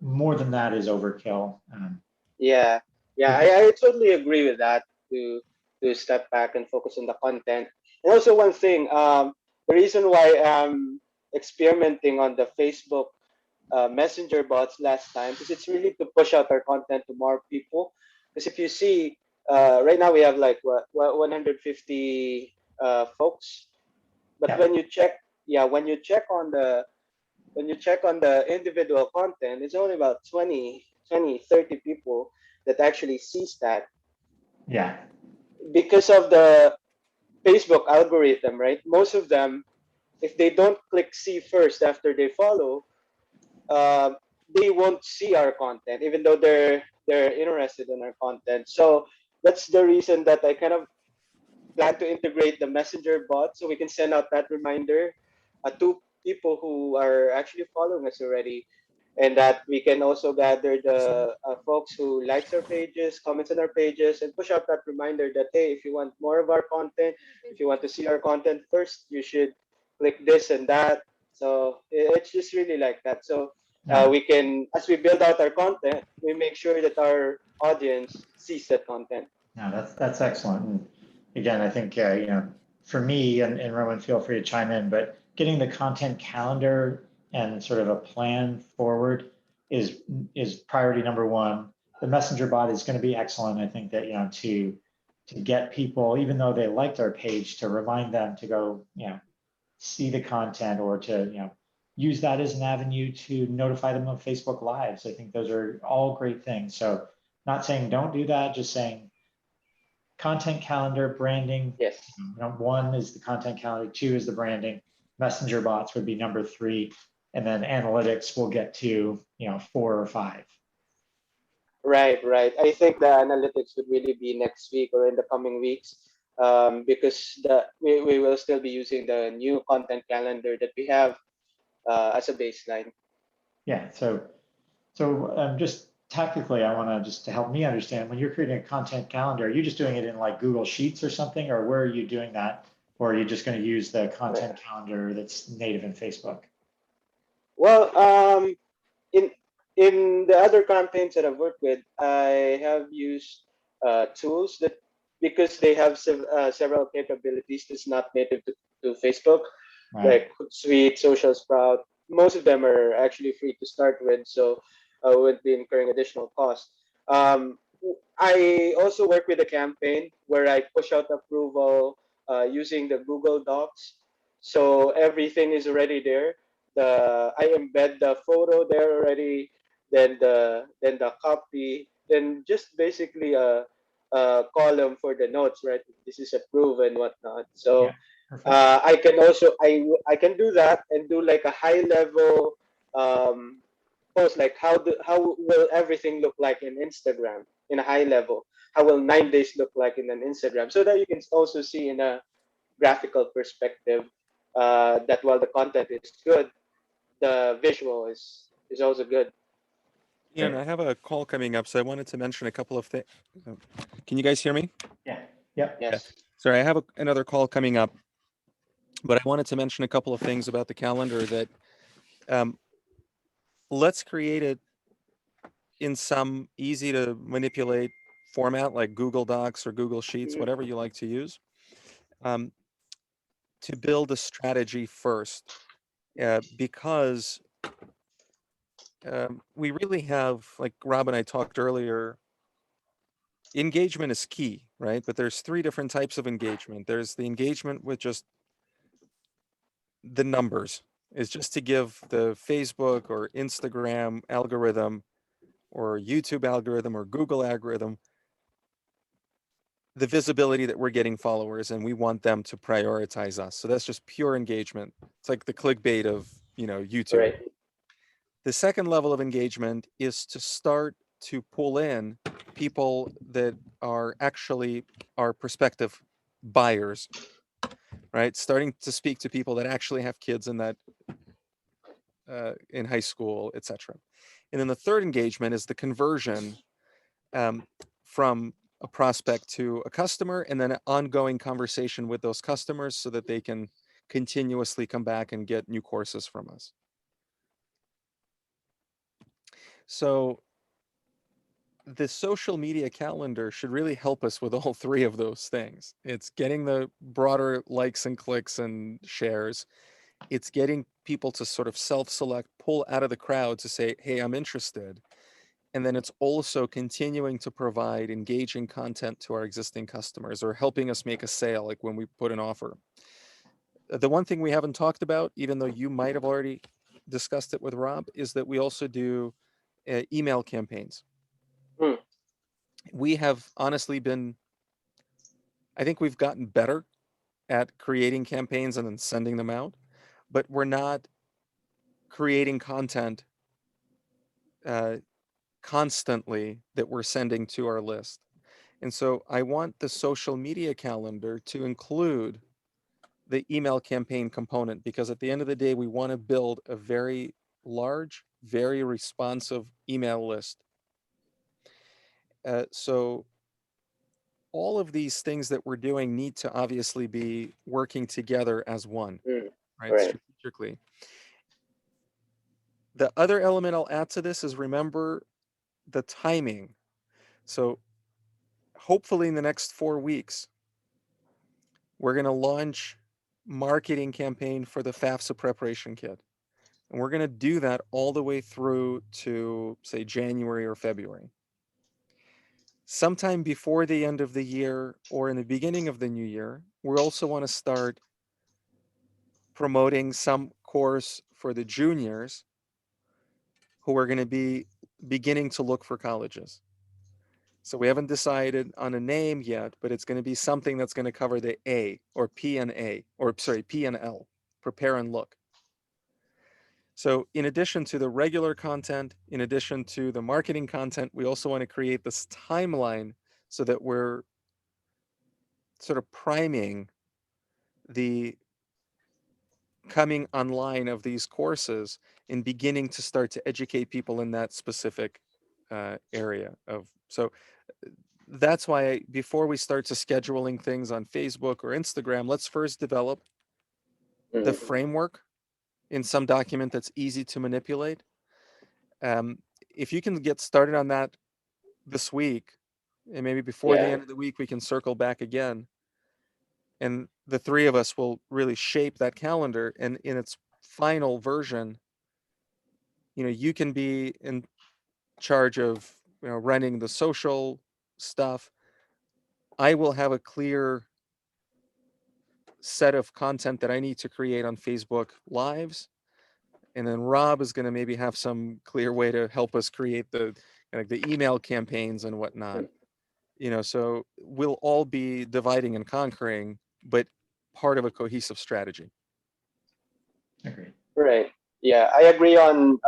more than that is overkill. Yeah. Yeah. I totally agree with that. To step back and focus on the content. And also one thing, the reason why I'm experimenting on the Facebook messenger bots last time because it's really to push out our content to more people. Because if you see, right now we have like what 150 folks, but Yeah. when you check on the individual content, it's only about 30 people that actually sees that Yeah. because of the Facebook algorithm, right? Most of them, if they don't click see first after they follow, uh, they won't see our content, even though they're interested in our content. So that's the reason that I kind of plan to integrate the messenger bot so we can send out that reminder to people who are actually following us already, and that we can also gather the folks who likes our pages, comments on our pages, and push out that reminder that hey, if you want more of our content, if you want to see our content first, you should click this and that. So it's just really like that. So No, we can, as we build out our content, we make sure that our audience sees that content. no, that's excellent. And again, I think for me and Rowan, feel free to chime in, but getting the content calendar and sort of a plan forward is priority number one. The messenger bot is going to be excellent. I think that to get people, even though they liked our page, to remind them to go see the content or to use that as an avenue to notify them of Facebook Lives. I think those are all great things. So not saying don't do that, just saying content calendar, branding. Yes. One is the content calendar, two is the branding. Messenger bots would be number three, and then analytics will get to 4 or 5. Right. I think the analytics would really be next week or in the coming weeks, because we will still be using the new content calendar that we have as a baseline. Yeah. So just tactically, I want to just to help me understand when you're creating a content calendar, are you just doing it in like Google Sheets or something, or where are you doing that? Or are you just going to use the content calendar that's native in Facebook? Well, in the other campaigns that I've worked with, I have used tools that because they have several capabilities that's not native to Facebook, Right. like Hootsuite, Social Sprout. Most of them are actually free to start with, so I wouldn't be incurring additional cost. Um, I also work with a campaign where I push out approval using the Google Docs, so everything is already there. I embed the photo there already, then the copy, then just basically a column for the notes, right? This is approved and whatnot. Yeah. So Perfect. I can also I can do that and do like a high level post, like how will everything look like in Instagram in a high level? How will 9 days look like in an Instagram? So that you can also see in a graphical perspective that while the content is good, the visual is also good. Ian, Great. I have a call coming up, so I wanted to mention a couple of things. Can you guys hear me? Yeah. Yep. Yeah. Yes. Sorry, I have another call coming up, but I wanted to mention a couple of things about the calendar that let's create it in some easy to manipulate format like Google Docs or Google Sheets, Mhm. whatever you like to use, to build a strategy first, because we really have, like Rob and I talked earlier, engagement is key, right? But there's 3 different types of engagement. There's the engagement with just the numbers. Is just to give the Facebook or Instagram algorithm or YouTube algorithm or Google algorithm the visibility that we're getting followers, and we want them to prioritize us. So that's just pure engagement. It's like the clickbait of, YouTube. Right. The second level of engagement is to start to pull in people that are actually our prospective buyers, right? Starting to speak to people that actually have kids in that in high school, etc. And then the third engagement is the conversion from a prospect to a customer, and then an ongoing conversation with those customers so that they can continuously come back and get new courses from us. So the social media calendar should really help us with all 3 of those things. It's getting the broader likes and clicks and shares. It's getting people to sort of self-select pull out of the crowd to say, hey, I'm interested. And then it's also continuing to provide engaging content to our existing customers or helping us make a sale, like when we put an offer. The one thing we haven't talked about, even though you might have already discussed it with Rob, is that we also do email campaigns. Hmm. We have honestly been, I think we've gotten better at creating campaigns and then sending them out, but we're not creating content constantly that we're sending to our list. And so I want the social media calendar to include the email campaign component, because at the end of the day, we want to build a very large, very responsive email list. So all of these things that we're doing need to obviously be working together as one, right? Right. Strategically. The other element I'll add to this is remember the timing. So hopefully in the next 4 weeks, we're going to launch marketing campaign for the FAFSA preparation kit. And we're going to do that all the way through to, say, January or February. Sometime before the end of the year or in the beginning of the new year, we also want to start promoting some course for the juniors who are going to be beginning to look for colleges. So we haven't decided on a name yet, but it's going to be something that's going to cover the A or P and A, or sorry, P and L, prepare and look. So in addition to the regular content, in addition to the marketing content, we also want to create this timeline so that we're sort of priming the coming online of these courses and beginning to start to educate people in that specific area of. So that's why before we start to scheduling things on Facebook or Instagram, let's first develop the framework in some document that's easy to manipulate. If you can get started on that this week, and maybe before the Yeah. end of the week, we can circle back again. And the three of us will really shape that calendar. And in its final version, you can be in charge of running the social stuff. I will have a clear set of content that I need to create on Facebook Lives. And then Rob is going to maybe have some clear way to help us create the email campaigns and whatnot. So we'll all be dividing and conquering, but part of a cohesive strategy. Agreed. Right. Yeah, I agree on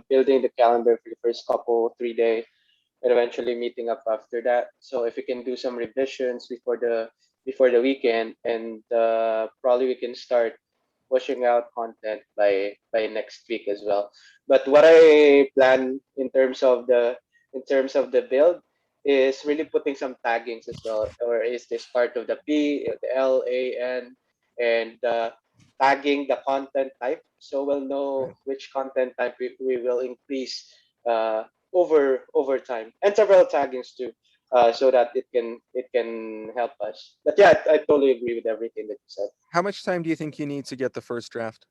building the calendar for the first couple 3 days and eventually meeting up after that. So if we can do some revisions before the weekend, and probably we can start pushing out content by next week as well. But what I plan in terms of the build is really putting some taggings as well, or is this part of the P, the L, A, N, and tagging the content type, so we'll know Right. which content type we will increase over time, and several taggings too, so that it can help us. But yeah, I totally agree with everything that you said. How much time do you think you need to get the first draft?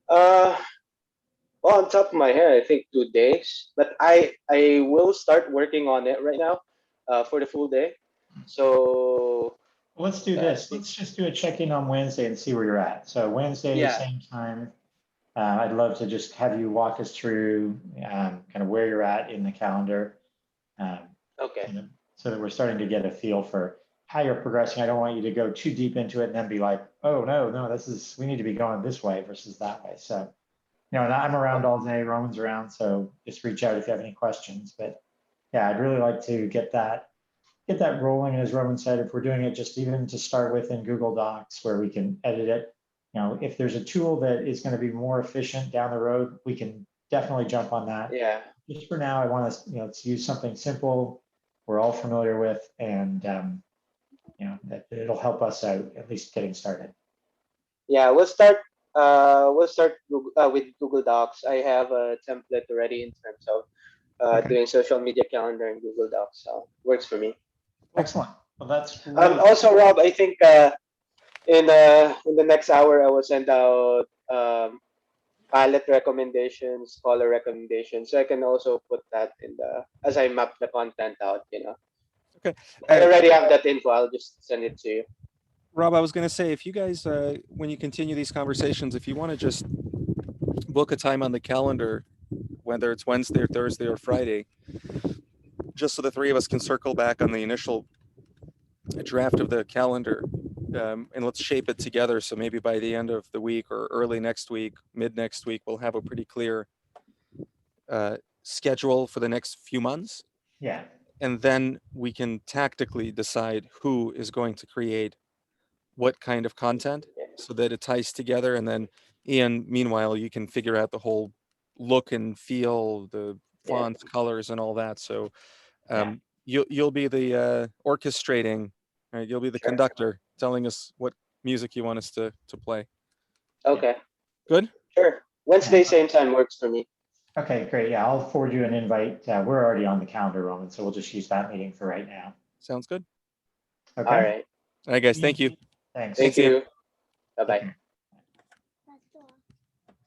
Uh, well, on top of my head, I think 2 days, but I will start working on it right now, for the full day. So Let's do this. Let's just do a check-in on Wednesday and see where you're at. So Wednesday, Yeah. same time. I'd love to just have you walk us through kind of where you're at in the calendar, okay, so that we're starting to get a feel for how you're progressing. I don't want you to go too deep into it and then be like, oh, no, we need to be going this way versus that way. So, and I'm around all day, Roman's around, so just reach out if you have any questions. But yeah, I'd really like to get that rolling. As Roman said, if we're doing it just even to start with in Google Docs where we can edit it, if there's a tool that is going to be more efficient down the road, we can definitely jump on that. yeah. Just for now, I want us, to use something simple we're all familiar with, and that it'll help us out at least getting started. Yeah, we'll start with Google Docs. I have a template already in terms of Okay. doing social media calendar in Google Docs, so works for me. Excellent. Well, that's great. Also, Rob, I think in the next hour I will send out palette recommendations, color recommendations. So I can also put that in the as I map the content out. Okay. I already have that info. I'll just send it to you. Rob, I was going to say, if you guys, when you continue these conversations, if you want to just book a time on the calendar, whether it's Wednesday or Thursday or Friday, just so the three of us can circle back on the initial draft of the calendar, and let's shape it together. So maybe by the end of the week or early next week, mid next week, we'll have a pretty clear schedule for the next few months. Yeah, And then we can tactically decide who is going to create what kind of content so that it ties together. And then Ian, meanwhile, you can figure out the whole look and feel, the Yeah. fonts, colors, and all that. So Yeah. you'll be the orchestrating, right? You'll be the Sure. conductor telling us what music you want us to play. Okay. Good? Sure. Wednesday, same time works for me. okay, great. Yeah, I'll forward you an invite. We're already on the calendar, Roman, so we'll just use that meeting for right now. Sounds good. All Okay, right. All right, guys. Thank you. thanks. Thank Thanks, Ian. you. Bye bye. Okay.